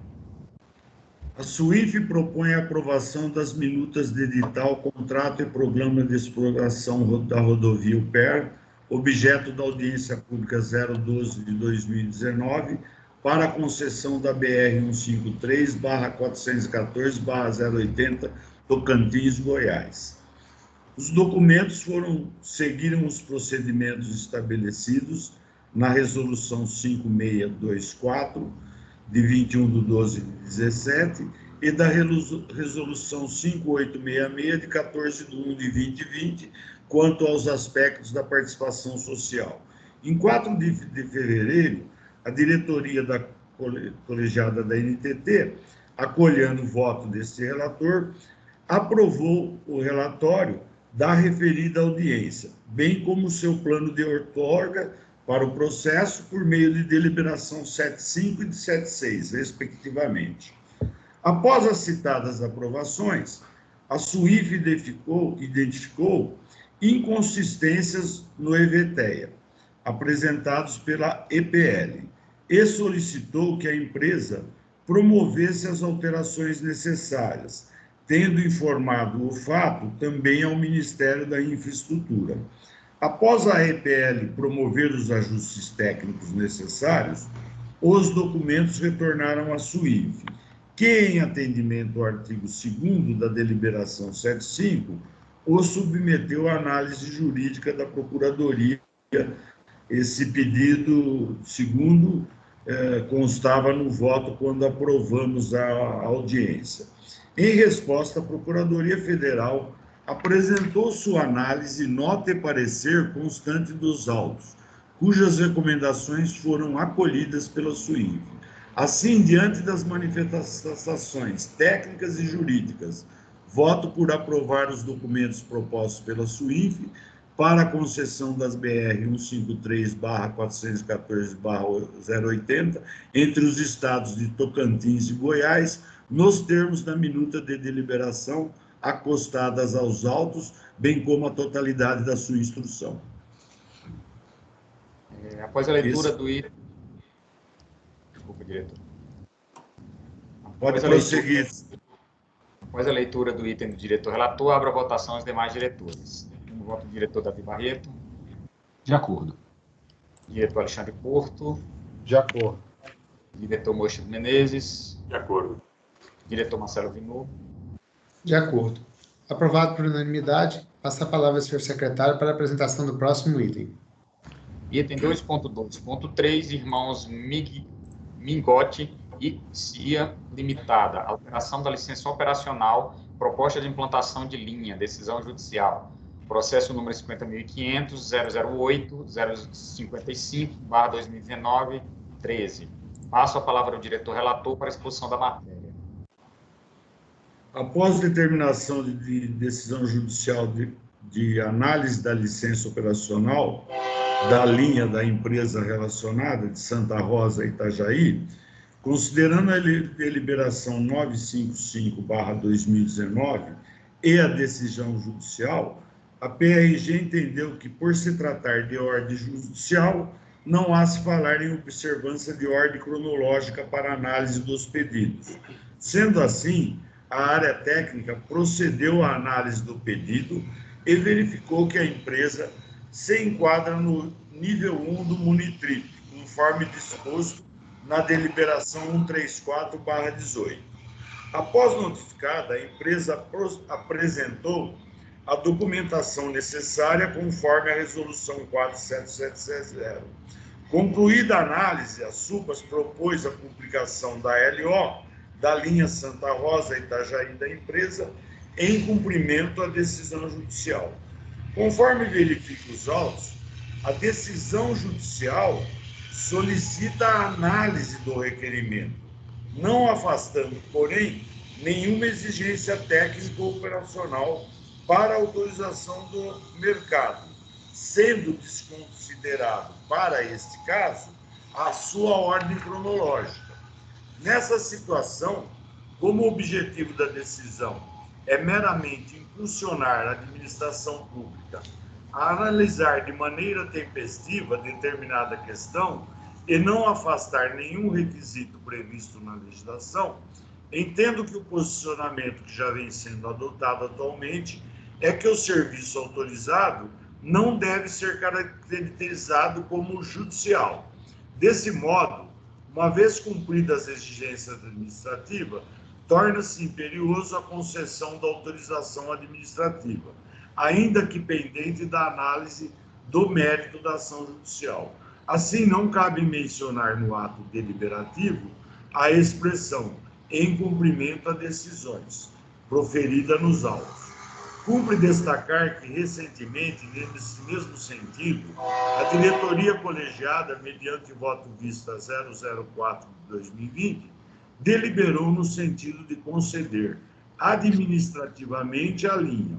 A SUIF propõe a aprovação das minutas de edital, contrato e programa de exploração da rodovia UPER, objeto da audiência pública 012 de 2019, para a concessão da BR-153/414/080, Tocantins, Goiás. Os documentos seguiram os procedimentos estabelecidos na Resolução 5624, de 21/12/17, e da Resolução 5866, de 14/1/2020, quanto aos aspectos da participação social. Em 4 de fevereiro, a diretoria da colegiada da NTT, acolhendo o voto desse relator, aprovou o relatório da referida audiência, bem como o seu plano de outorga para o processo por meio de deliberação 75 e de 76, respectivamente. Após as citadas aprovações, a SUIF identificou inconsistências no EVTEA, apresentados pela EPL, e solicitou que a empresa promovesse as alterações necessárias, tendo informado o fato também ao Ministério da Infraestrutura. Após a EPL promover os ajustes técnicos necessários, os documentos retornaram à SUIF, que, em atendimento ao artigo 2º da deliberação 75, o submeteu à análise jurídica da Procuradoria. Esse pedido, segundo, constava no voto quando aprovamos a audiência. Em resposta, a Procuradoria Federal apresentou sua análise, nota e parecer constante dos autos, cujas recomendações foram acolhidas pela SUIF. Assim, diante das manifestações técnicas e jurídicas, voto por aprovar os documentos propostos pela SUIF para a concessão das BR-153/414/080 entre os estados de Tocantins e Goiás, nos termos da minuta de deliberação acostadas aos autos, bem como a totalidade da sua instrução. Após a leitura do item... Desculpa, diretor. Pode prosseguir. Após a leitura do item do diretor relator, abro a votação aos demais diretores. No voto do diretor Davi Barreto. De acordo. Diretor Alexandre Porto. De acordo. Diretor Mocha Menezes. De acordo. Diretor Marcelo Vinô. De acordo. Aprovado por unanimidade, passa a palavra ao senhor secretário para a apresentação do próximo item. Item 2.2.3, irmãos Mingotti e CIA Limitada, alteração da licença operacional, proposta de implantação de linha, decisão judicial, processo número 50.500.008.055/2019, 13. Passo a palavra ao diretor relator para a exposição da matéria. Após determinação de decisão judicial de análise da licença operacional da linha da empresa relacionada de Santa Rosa e Itajaí, considerando a deliberação 955/2019 e a decisão judicial, a PRG entendeu que, por se tratar de ordem judicial, não há se falar em observância de ordem cronológica para análise dos pedidos. Sendo assim, a área técnica procedeu à análise do pedido e verificou que a empresa se enquadra no nível 1 do Munitrip, conforme disposto na deliberação 134/18. Após notificada, a empresa apresentou a documentação necessária conforme a resolução 47770. Concluída a análise, a SUPAS propôs a publicação da LO da linha Santa Rosa e Itajaí da empresa em cumprimento à decisão judicial. Conforme verifica os autos, a decisão judicial solicita a análise do requerimento, não afastando, porém, nenhuma exigência técnica ou operacional para a autorização do mercado, sendo desconsiderado, para este caso, a sua ordem cronológica. Nessa situação, como o objetivo da decisão é meramente impulsionar a administração pública a analisar de maneira tempestiva determinada questão e não afastar nenhum requisito previsto na legislação, entendo que o posicionamento que já vem sendo adotado atualmente é que o serviço autorizado não deve ser caracterizado como judicial. Desse modo, uma vez cumpridas as exigências administrativas, torna-se imperioso a concessão da autorização administrativa, ainda que pendente da análise do mérito da ação judicial. Assim, não cabe mencionar no ato deliberativo a expressão em cumprimento a decisões, proferida nos autos. Cumpre destacar que, recentemente, nesse mesmo sentido, a diretoria colegiada, mediante voto vista 004 de 2020, deliberou no sentido de conceder administrativamente a linha,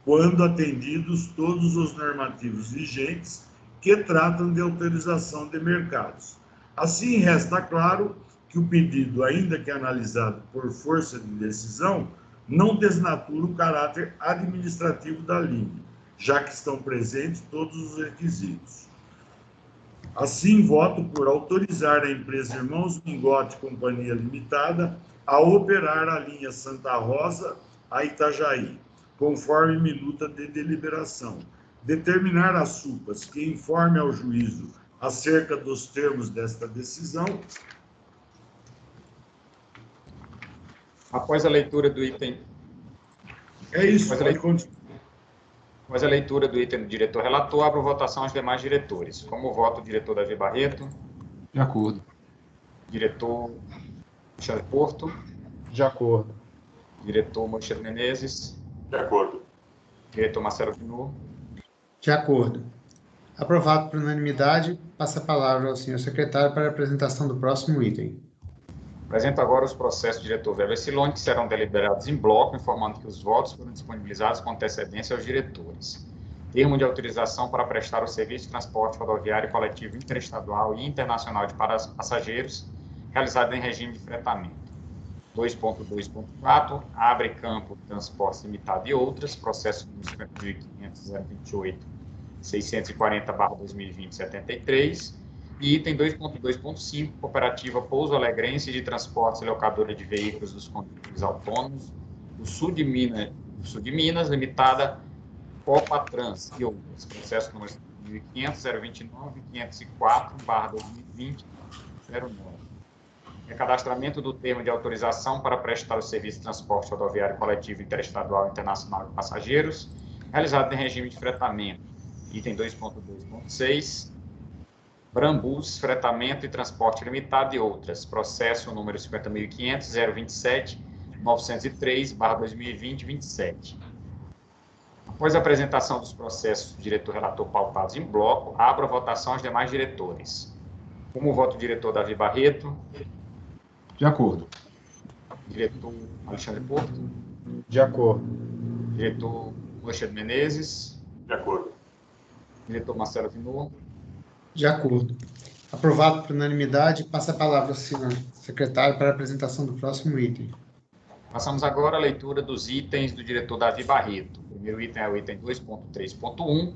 quando atendidos todos os normativos vigentes que tratam de autorização de mercados. Assim, resta claro que o pedido, ainda que analisado por força de decisão, não desnatura o caráter administrativo da linha, já que estão presentes todos os requisitos. Assim, voto por autorizar a empresa Irmãos Mingote Companhia Limitada a operar a linha Santa Rosa a Itajaí, conforme minuta de deliberação. Determinar as SUPAs que informe ao juízo acerca dos termos desta decisão. Após a leitura do item... É isso, Após a leitura do item do diretor relator, abro votação aos demais diretores. Como voto o diretor Davi Barreto? De acordo. Diretor Alexandre Porto? De acordo. Diretor Moisés Menezes? De acordo. Diretor Marcelo Vinor? De acordo. Aprovado por unanimidade, passa a palavra ao senhor secretário para a apresentação do próximo item. Apresento agora os processos do diretor Weber Silone, que serão deliberados em bloco, informando que os votos foram disponibilizados com antecedência aos diretores. Termo de autorização para prestar o serviço de transporte rodoviário coletivo interestadual e internacional de passageiros, realizado em regime de fretamento. 2.2.4, abre campo Transportes Limitado e outras, processo número 50.500.028.640/2020-73, e item 2.2.5, cooperativa Pouso Alegrense de Transportes e Locadora de Veículos dos Condutores Autônomos do Sul de Minas, limitada Copatrans e outras, processo número 500.029.504/2020-09. Recadastramento do termo de autorização para prestar o serviço de transporte rodoviário coletivo interestadual e internacional de passageiros, realizado em regime de fretamento. Item 2.2.6, Brambus, fretamento e transporte limitado e outras. Processo número 50.500.027.903/2020-27. Após a apresentação dos processos do diretor-relator pautados em bloco, abro a votação aos demais diretores. Como voto o diretor Davi Barreto? De acordo. Diretor Alexandre Porto? De acordo. Diretor Moisés Menezes? De acordo. Diretor Marcelo Vinor? De acordo. Aprovado por unanimidade, passa a palavra ao senhor secretário para a apresentação do próximo item. Passamos agora à leitura dos itens do diretor Davi Barreto. O primeiro item é o item 2.3.1,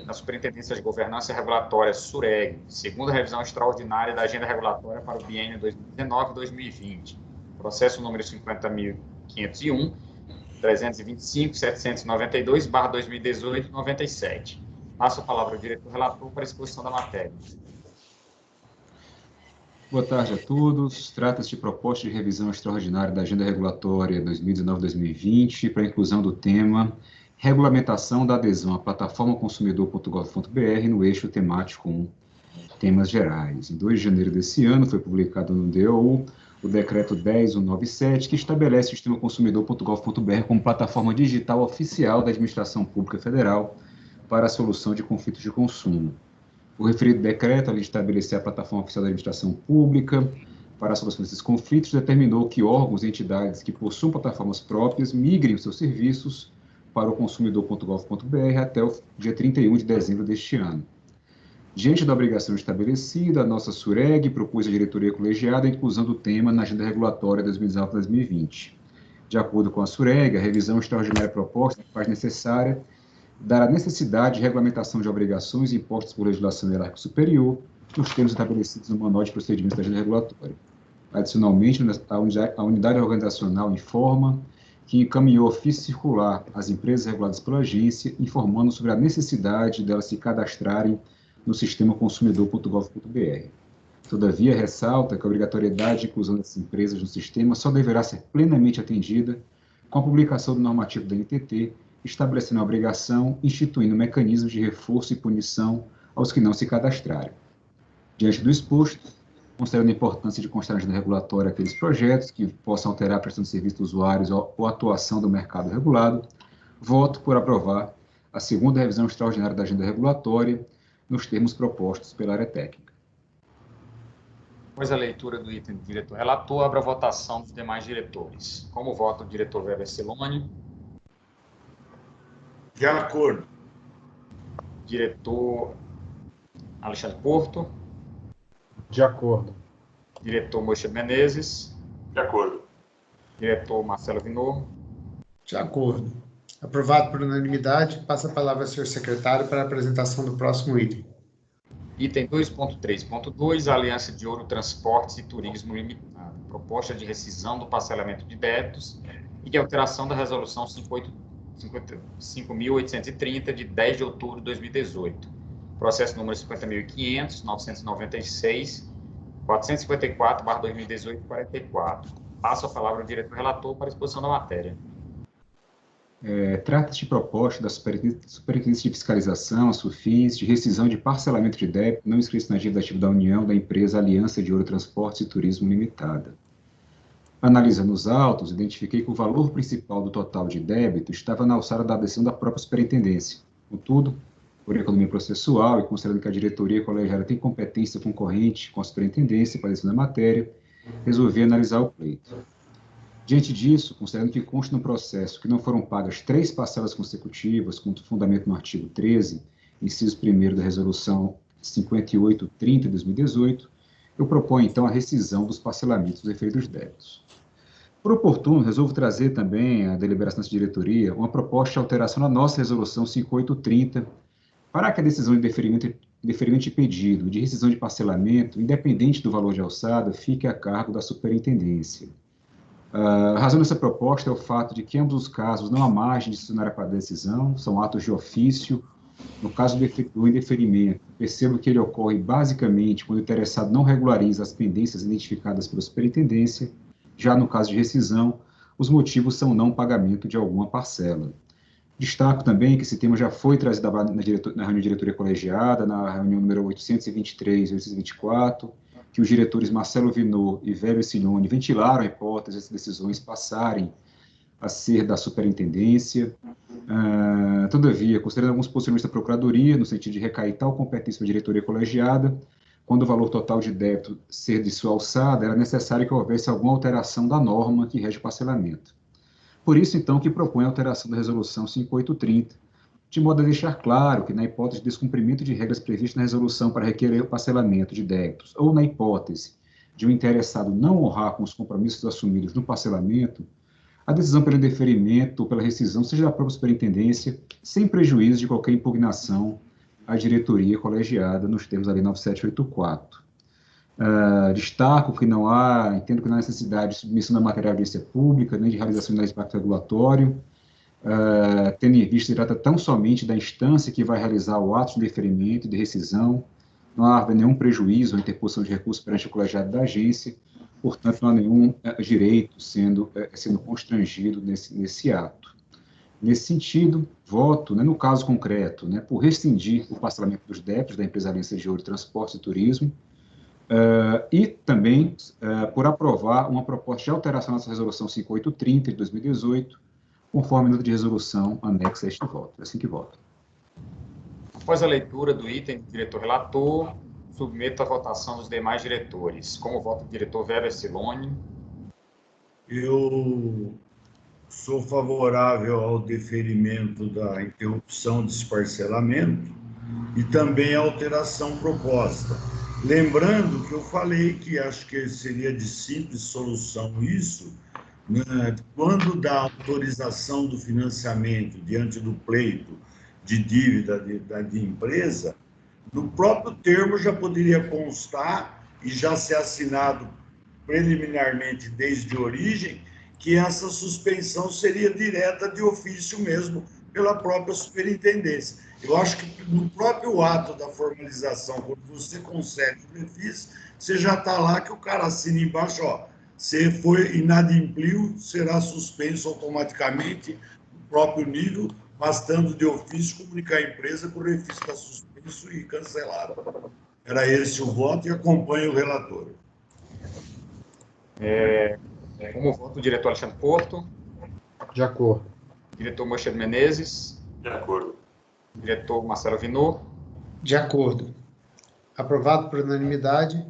da Superintendência de Governança Regulatória, SUREG, segunda revisão extraordinária da Agenda Regulatória para o biênio 2019-2020. Processo número 50.501, 325.792/2018-97. Passo a palavra ao diretor-relator para a exposição da matéria. Boa tarde a todos. Trata-se de proposta de revisão extraordinária da Agenda Regulatória 2019-2020 para a inclusão do tema regulamentação da adesão à plataforma consumidor.gov.br no eixo temático 1, temas gerais. Em 2 de janeiro desse ano foi publicado no DOU o decreto 10.197, que estabelece o sistema consumidor.gov.br como plataforma digital oficial da Administração Pública Federal para a solução de conflitos de consumo. O referido decreto, além de estabelecer a plataforma oficial da administração pública para a solução desses conflitos, determinou que órgãos e entidades que possuam plataformas próprias migrem os seus serviços para o consumidor.gov.br até o dia 31 de dezembro deste ano. Diante da obrigação estabelecida, a nossa SUREG propôs à diretoria colegiada a inclusão do tema na agenda regulatória 2019-2020. De acordo com a SUREG, a revisão extraordinária proposta faz necessária dar a necessidade de regulamentação de obrigações impostas por legislação hierárquica superior nos termos estabelecidos no Manual de Procedimentos da Agenda Regulatória. Adicionalmente, a unidade organizacional informa que encaminhou ofício circular às empresas reguladas pela agência, informando sobre a necessidade delas se cadastrarem no sistema consumidor.gov.br. Todavia, ressalta que a obrigatoriedade de inclusão dessas empresas no sistema só deverá ser plenamente atendida com a publicação do normativo da NTT, estabelecendo a obrigação, instituindo mecanismos de reforço e punição aos que não se cadastrarem. Diante do exposto, considerando a importância de constar na agenda regulatória aqueles projetos que possam alterar a prestação de serviço dos usuários ou a atuação do mercado regulado, voto por aprovar a segunda revisão extraordinária da agenda regulatória nos termos propostos pela área técnica. Após a leitura do item do diretor relator, abro a votação dos demais diretores. Como vota o diretor Weber Siloni? De acordo. Diretor Alexandre Porto? De acordo. Diretor Moisés Menezes? De acordo. Diretor Marcelo Vinor? De acordo. Aprovado por unanimidade, passa a palavra ao senhor secretário para a apresentação do próximo item. Item 2.3.2, Aliança de Ouro Transportes e Turismo Limitado. Proposta de rescisão do parcelamento de débitos e de alteração da Resolução 5.830, de 10 de outubro de 2018. Processo número 50.500, 996, 454/2018, 44. Passo a palavra ao diretor relator para a exposição da matéria. Trata-se de proposta da Superintendência de Fiscalização, a SUFIS, de rescisão de parcelamento de débito não inscrito na dívida ativa da União da empresa Aliança de Ouro Transportes e Turismo Limitada. Analisando os autos, identifiquei que o valor principal do total de débito estava na alçada da decisão da própria Superintendência. Contudo, por economia processual e considerando que a diretoria colegiada tem competência concorrente com a Superintendência para a decisão da matéria, resolvi analisar o pleito. Diante disso, considerando que consta no processo que não foram pagas 3 parcelas consecutivas, com fundamento no artigo 13, inciso 1º da Resolução 5830 de 2018, eu proponho, então, a rescisão dos parcelamentos dos referidos débitos. Por oportuno, resolvo trazer também à deliberação da diretoria uma proposta de alteração na nossa Resolução 5830, para que a decisão de deferimento de pedido de rescisão de parcelamento, independente do valor de alçada, fique a cargo da Superintendência. A razão dessa proposta é o fato de que, em ambos os casos, não há margem disciplinar para a decisão, são atos de ofício. No caso do indeferimento, percebo que ele ocorre basicamente quando o interessado não regulariza as pendências identificadas pela Superintendência. Já no caso de rescisão, os motivos são não pagamento de alguma parcela. Destaco também que esse tema já foi trazido na reunião de diretoria colegiada, na reunião número 823 e 824, que os diretores Marcelo Vinor e Weber Siloni ventilaram a hipótese de decisões passarem a ser da Superintendência. Todavia, considerando alguns posicionamentos da Procuradoria, no sentido de recair tal competência da diretoria colegiada, quando o valor total de débito ser de sua alçada, era necessário que houvesse alguma alteração da norma que rege o parcelamento. Por isso, então, que propõe a alteração da Resolução 5830, de modo a deixar claro que, na hipótese de descumprimento de regras previstas na resolução para requerer o parcelamento de débitos, ou na hipótese de um interessado não honrar com os compromissos assumidos no parcelamento, a decisão pelo indeferimento ou pela rescisão seja da própria Superintendência, sem prejuízo de qualquer impugnação à diretoria colegiada nos termos da Lei 9784. Destaco que entendo que não há necessidade de submissão da matéria à audiência pública, nem de realização de impacto regulatório, tendo em vista que trata tão somente da instância que vai realizar o ato de deferimento e de rescisão, não há nenhum prejuízo ou interposição de recurso perante o colegiado da agência, portanto, não há nenhum direito sendo constrangido nesse ato. Nesse sentido, voto, no caso concreto, por rescindir o parcelamento dos débitos da empresa Aliança de Ouro Transportes e Turismo, e também por aprovar uma proposta de alteração nessa Resolução 5830 de 2018, conforme a nota de resolução anexa a este voto. É assim que voto. Após a leitura do item do diretor relator, submeto à votação dos demais diretores. Como vota o diretor Weber Siloni? Eu sou favorável ao deferimento da interrupção desse parcelamento, e também a alteração proposta. Lembrando que eu falei que acho que seria de simples solução isso, né, quando dá autorização do financiamento diante do pleito de dívida de empresa, no próprio termo já poderia constar e já ser assinado preliminarmente desde origem que essa suspensão seria direta de ofício mesmo pela própria superintendência. Eu acho que no próprio ato da formalização, quando você concede o refis, você já está lá que o cara assina embaixo, ó, se foi inadimpliu, será suspenso automaticamente no próprio nível, bastando de ofício comunicar à empresa que o refis está suspenso e cancelado. Era esse o voto e acompanho o relator. Como voto, o diretor Alexandre Porto. De acordo. Diretor Moisés Menezes. De acordo. Diretor Marcelo Vinor. De acordo. Aprovado por unanimidade.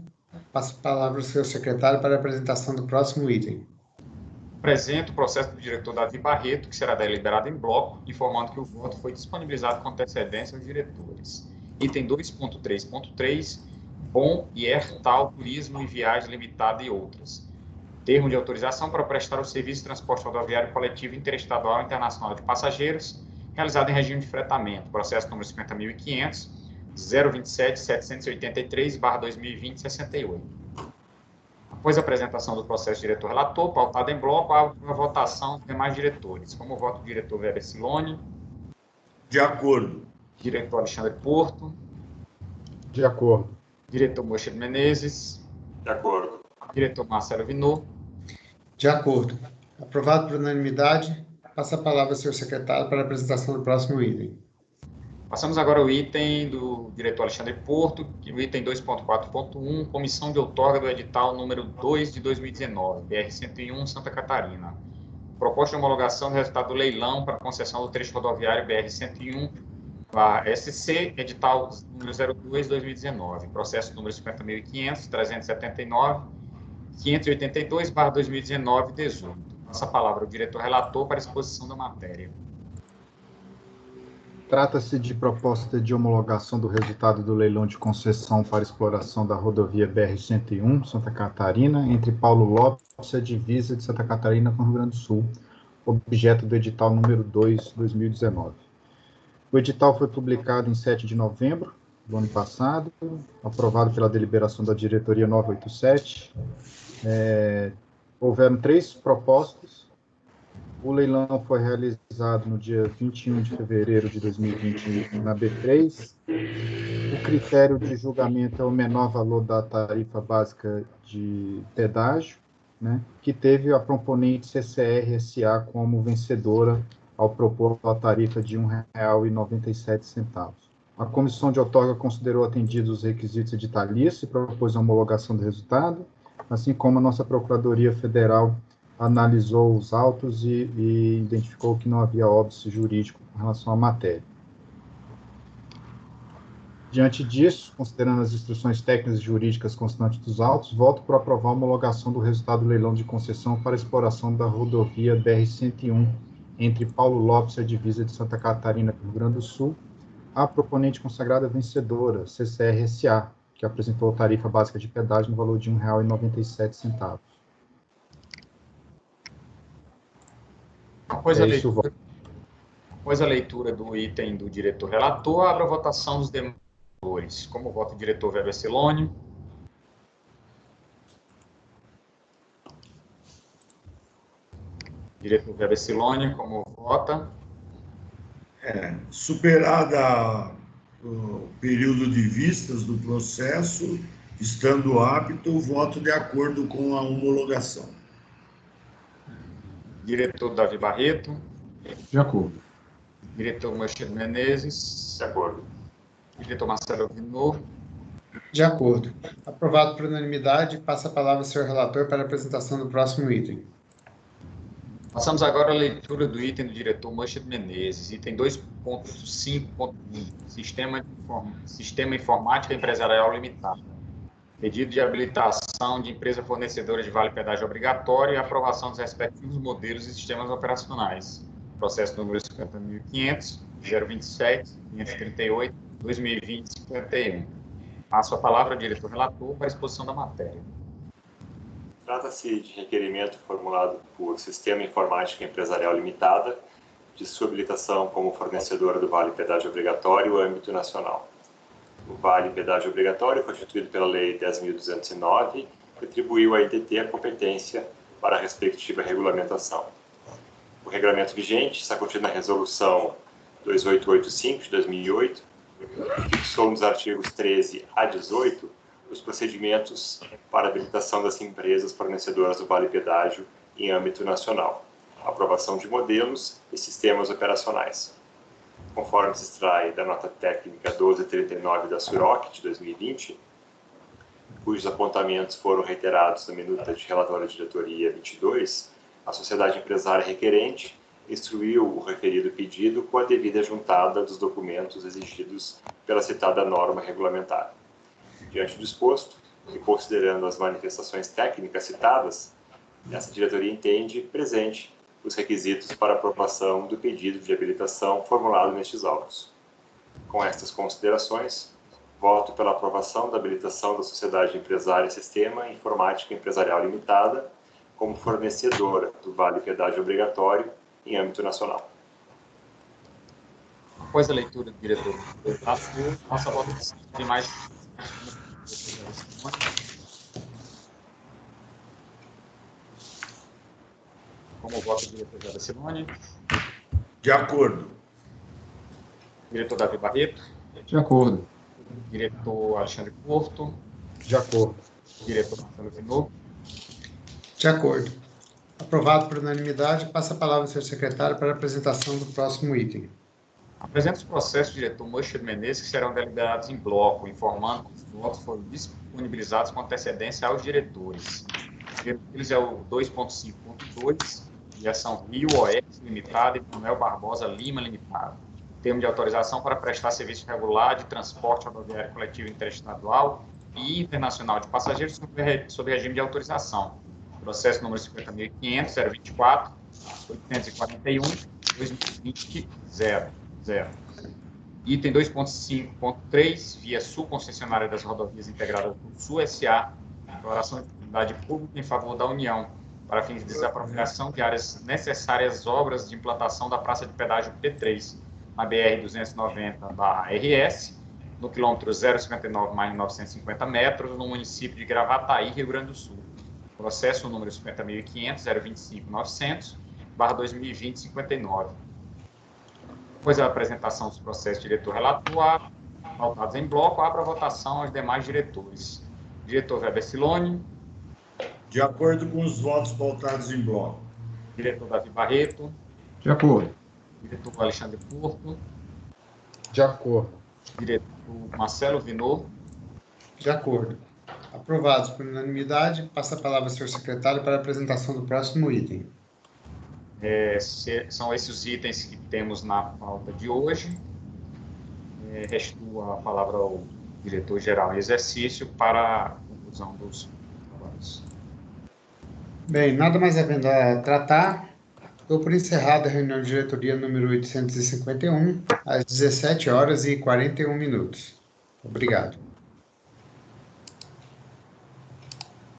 Passo a palavra ao seu secretário para a apresentação do próximo item. Apresento o processo do diretor Davi Barreto, que será deliberado em bloco, informando que o voto foi disponibilizado com antecedência aos diretores. Item 2.3.3, Bom e Ertal Turismo e Viagem Limitada e outras. Termo de autorização para prestar o serviço de transporte rodoviário coletivo interestadual e internacional de passageiros, realizado em regime de fretamento. Processo número 50.500, 027.783/2020-68. Após a apresentação do processo diretor-relator, pautado em bloco, há a votação dos demais diretores. Como voto o diretor Weber Siloni. De acordo. Diretor Alexandre Porto. De acordo. Diretor Moisés Menezes. De acordo. Diretor Marcelo Vinor. De acordo. Aprovado por unanimidade. Passa a palavra ao seu secretário para a apresentação do próximo item. Passamos agora ao item do diretor Alexandre Porto, o item 2.4.1, comissão de outorga do edital número 2 de 2019, BR-101, Santa Catarina. Proposta de homologação do resultado do leilão para concessão do trecho rodoviário BR-101, SC, edital número 02 de 2019, processo número 50.500, 379, 582/2019, 18. Passa a palavra ao diretor relator para exposição da matéria. Trata-se de proposta de homologação do resultado do leilão de concessão para exploração da rodovia BR-101, Santa Catarina, entre Paulo Lopes e a divisa de Santa Catarina com o Rio Grande do Sul, objeto do edital número 2, 2019. O edital foi publicado em 7 de novembro do ano passado, aprovado pela deliberação da diretoria 987. Houveram 3 propostas. O leilão foi realizado no dia 21 de fevereiro de 2020 na B3. O critério de julgamento é o menor valor da tarifa básica de pedágio, né, que teve a proponente CCR-SA como vencedora ao propor a tarifa de R$ 1,97. A comissão de outorga considerou atendidos os requisitos editalícios e propôs a homologação do resultado, assim como a nossa Procuradoria Federal analisou os autos e identificou que não havia óbice jurídico com relação à matéria. Diante disso, considerando as instruções técnicas e jurídicas constantes dos autos, voto por aprovar a homologação do resultado do leilão de concessão para exploração da rodovia BR-101 entre Paulo Lopes e a divisa de Santa Catarina com o Rio Grande do Sul, a proponente consagrada vencedora, CCR-SA, que apresentou a tarifa básica de pedágio no valor de R$ 1,97. Após a leitura do item do diretor relator, abro a votação dos demais diretores. Como vota o diretor Weber Siloni? Diretor Weber Siloni, como vota? Superada o período de vistas do processo, estando apto, voto de acordo com a homologação. Diretor Davi Barreto. De acordo. Diretor Moisés Menezes. De acordo. Diretor Marcelo Vinor. De acordo. Aprovado por unanimidade, passa a palavra ao seu relator para a apresentação do próximo item. Passamos agora à leitura do item do diretor Moisés Menezes, item 2.5.1, Sistema Informática Empresarial Limitado. Pedido de habilitação de empresa fornecedora de vale pedágio obrigatório e aprovação dos respectivos modelos e sistemas operacionais. Processo número 50.500, 027, 538, 2020-51. Passo a palavra ao diretor relator para a exposição da matéria. Trata-se de requerimento formulado por Sistema Informática Empresarial Limitada, de sua habilitação como fornecedora do Vale Pedágio Obrigatório âmbito nacional. O Vale Pedágio Obrigatório foi instituído pela Lei 10.209 e atribuiu à ITT a competência para a respectiva regulamentação. O regulamento vigente está contido na Resolução 2885 de 2008, que fixou nos artigos 13 a 18 os procedimentos para a habilitação das empresas fornecedoras do Vale Pedágio em âmbito nacional, aprovação de modelos e sistemas operacionais. Conforme se extrai da nota técnica 1239 da SUROC de 2020, cujos apontamentos foram reiterados na minuta de relatório de diretoria 22, a sociedade empresária requerente instruiu o referido pedido com a devida juntada dos documentos exigidos pela citada norma regulamentar. Diante do exposto, e considerando as manifestações técnicas citadas, essa diretoria entende presente os requisitos para aprovação do pedido de habilitação formulado nestes autos. Com estas considerações, voto pela aprovação da habilitação da Sociedade Empresária Sistema Informática Empresarial Limitada como fornecedora do Vale Pedágio Obrigatório em âmbito nacional. Após a leitura do diretor relator, nossa votação de mais. Como voto do diretor Jada Simone? De acordo. Diretor Davi Barreto? De acordo. Diretor Alexandre Porto? De acordo. Diretor Marcelo Vinô? De acordo. Aprovado por unanimidade, passa a palavra ao senhor secretário para a apresentação do próximo item. Apresento os processos do diretor Moisés Menezes, que serão deliberados em bloco, informando que os votos foram disponibilizados com antecedência aos diretores. O diretor deles é o 2.5.2, Viação Rio Oeste Limitada e Manuel Barbosa Lima Limitada. Termo de autorização para prestar serviço regular de transporte rodoviário coletivo interestadual e internacional de passageiros sob regime de autorização. Processo número 50.500, 024, 841, 2020, 0. Item 2.5.3, Via Sul, concessionária das rodovias integradas do Sul S.A., declaração de utilidade pública em favor da União, para fins de desapropriação de áreas necessárias às obras de implantação da praça de pedágio P3, na BR-290 da RS, no quilômetro 059 mais 950 metros, no município de Gravataí, Rio Grande do Sul. Processo número 50.500, 025.900, /2020, 59. Depois da apresentação dos processos diretor-relator, pautados em bloco, abro a votação aos demais diretores. Diretor Weber Silone. De acordo com os votos pautados em bloco. Diretor Davi Barreto. De acordo. Diretor Alexandre Porto. De acordo. Diretor Marcelo Vinô. De acordo. Aprovados por unanimidade, passa a palavra ao senhor secretário para a apresentação do próximo item. São esses os itens que temos na pauta de hoje. Resto a palavra ao diretor-geral em exercício para a conclusão dos trabalhos. Bem, nada mais havendo a tratar, dou por encerrada a reunião de diretoria número 851, às 17h41. Obrigado.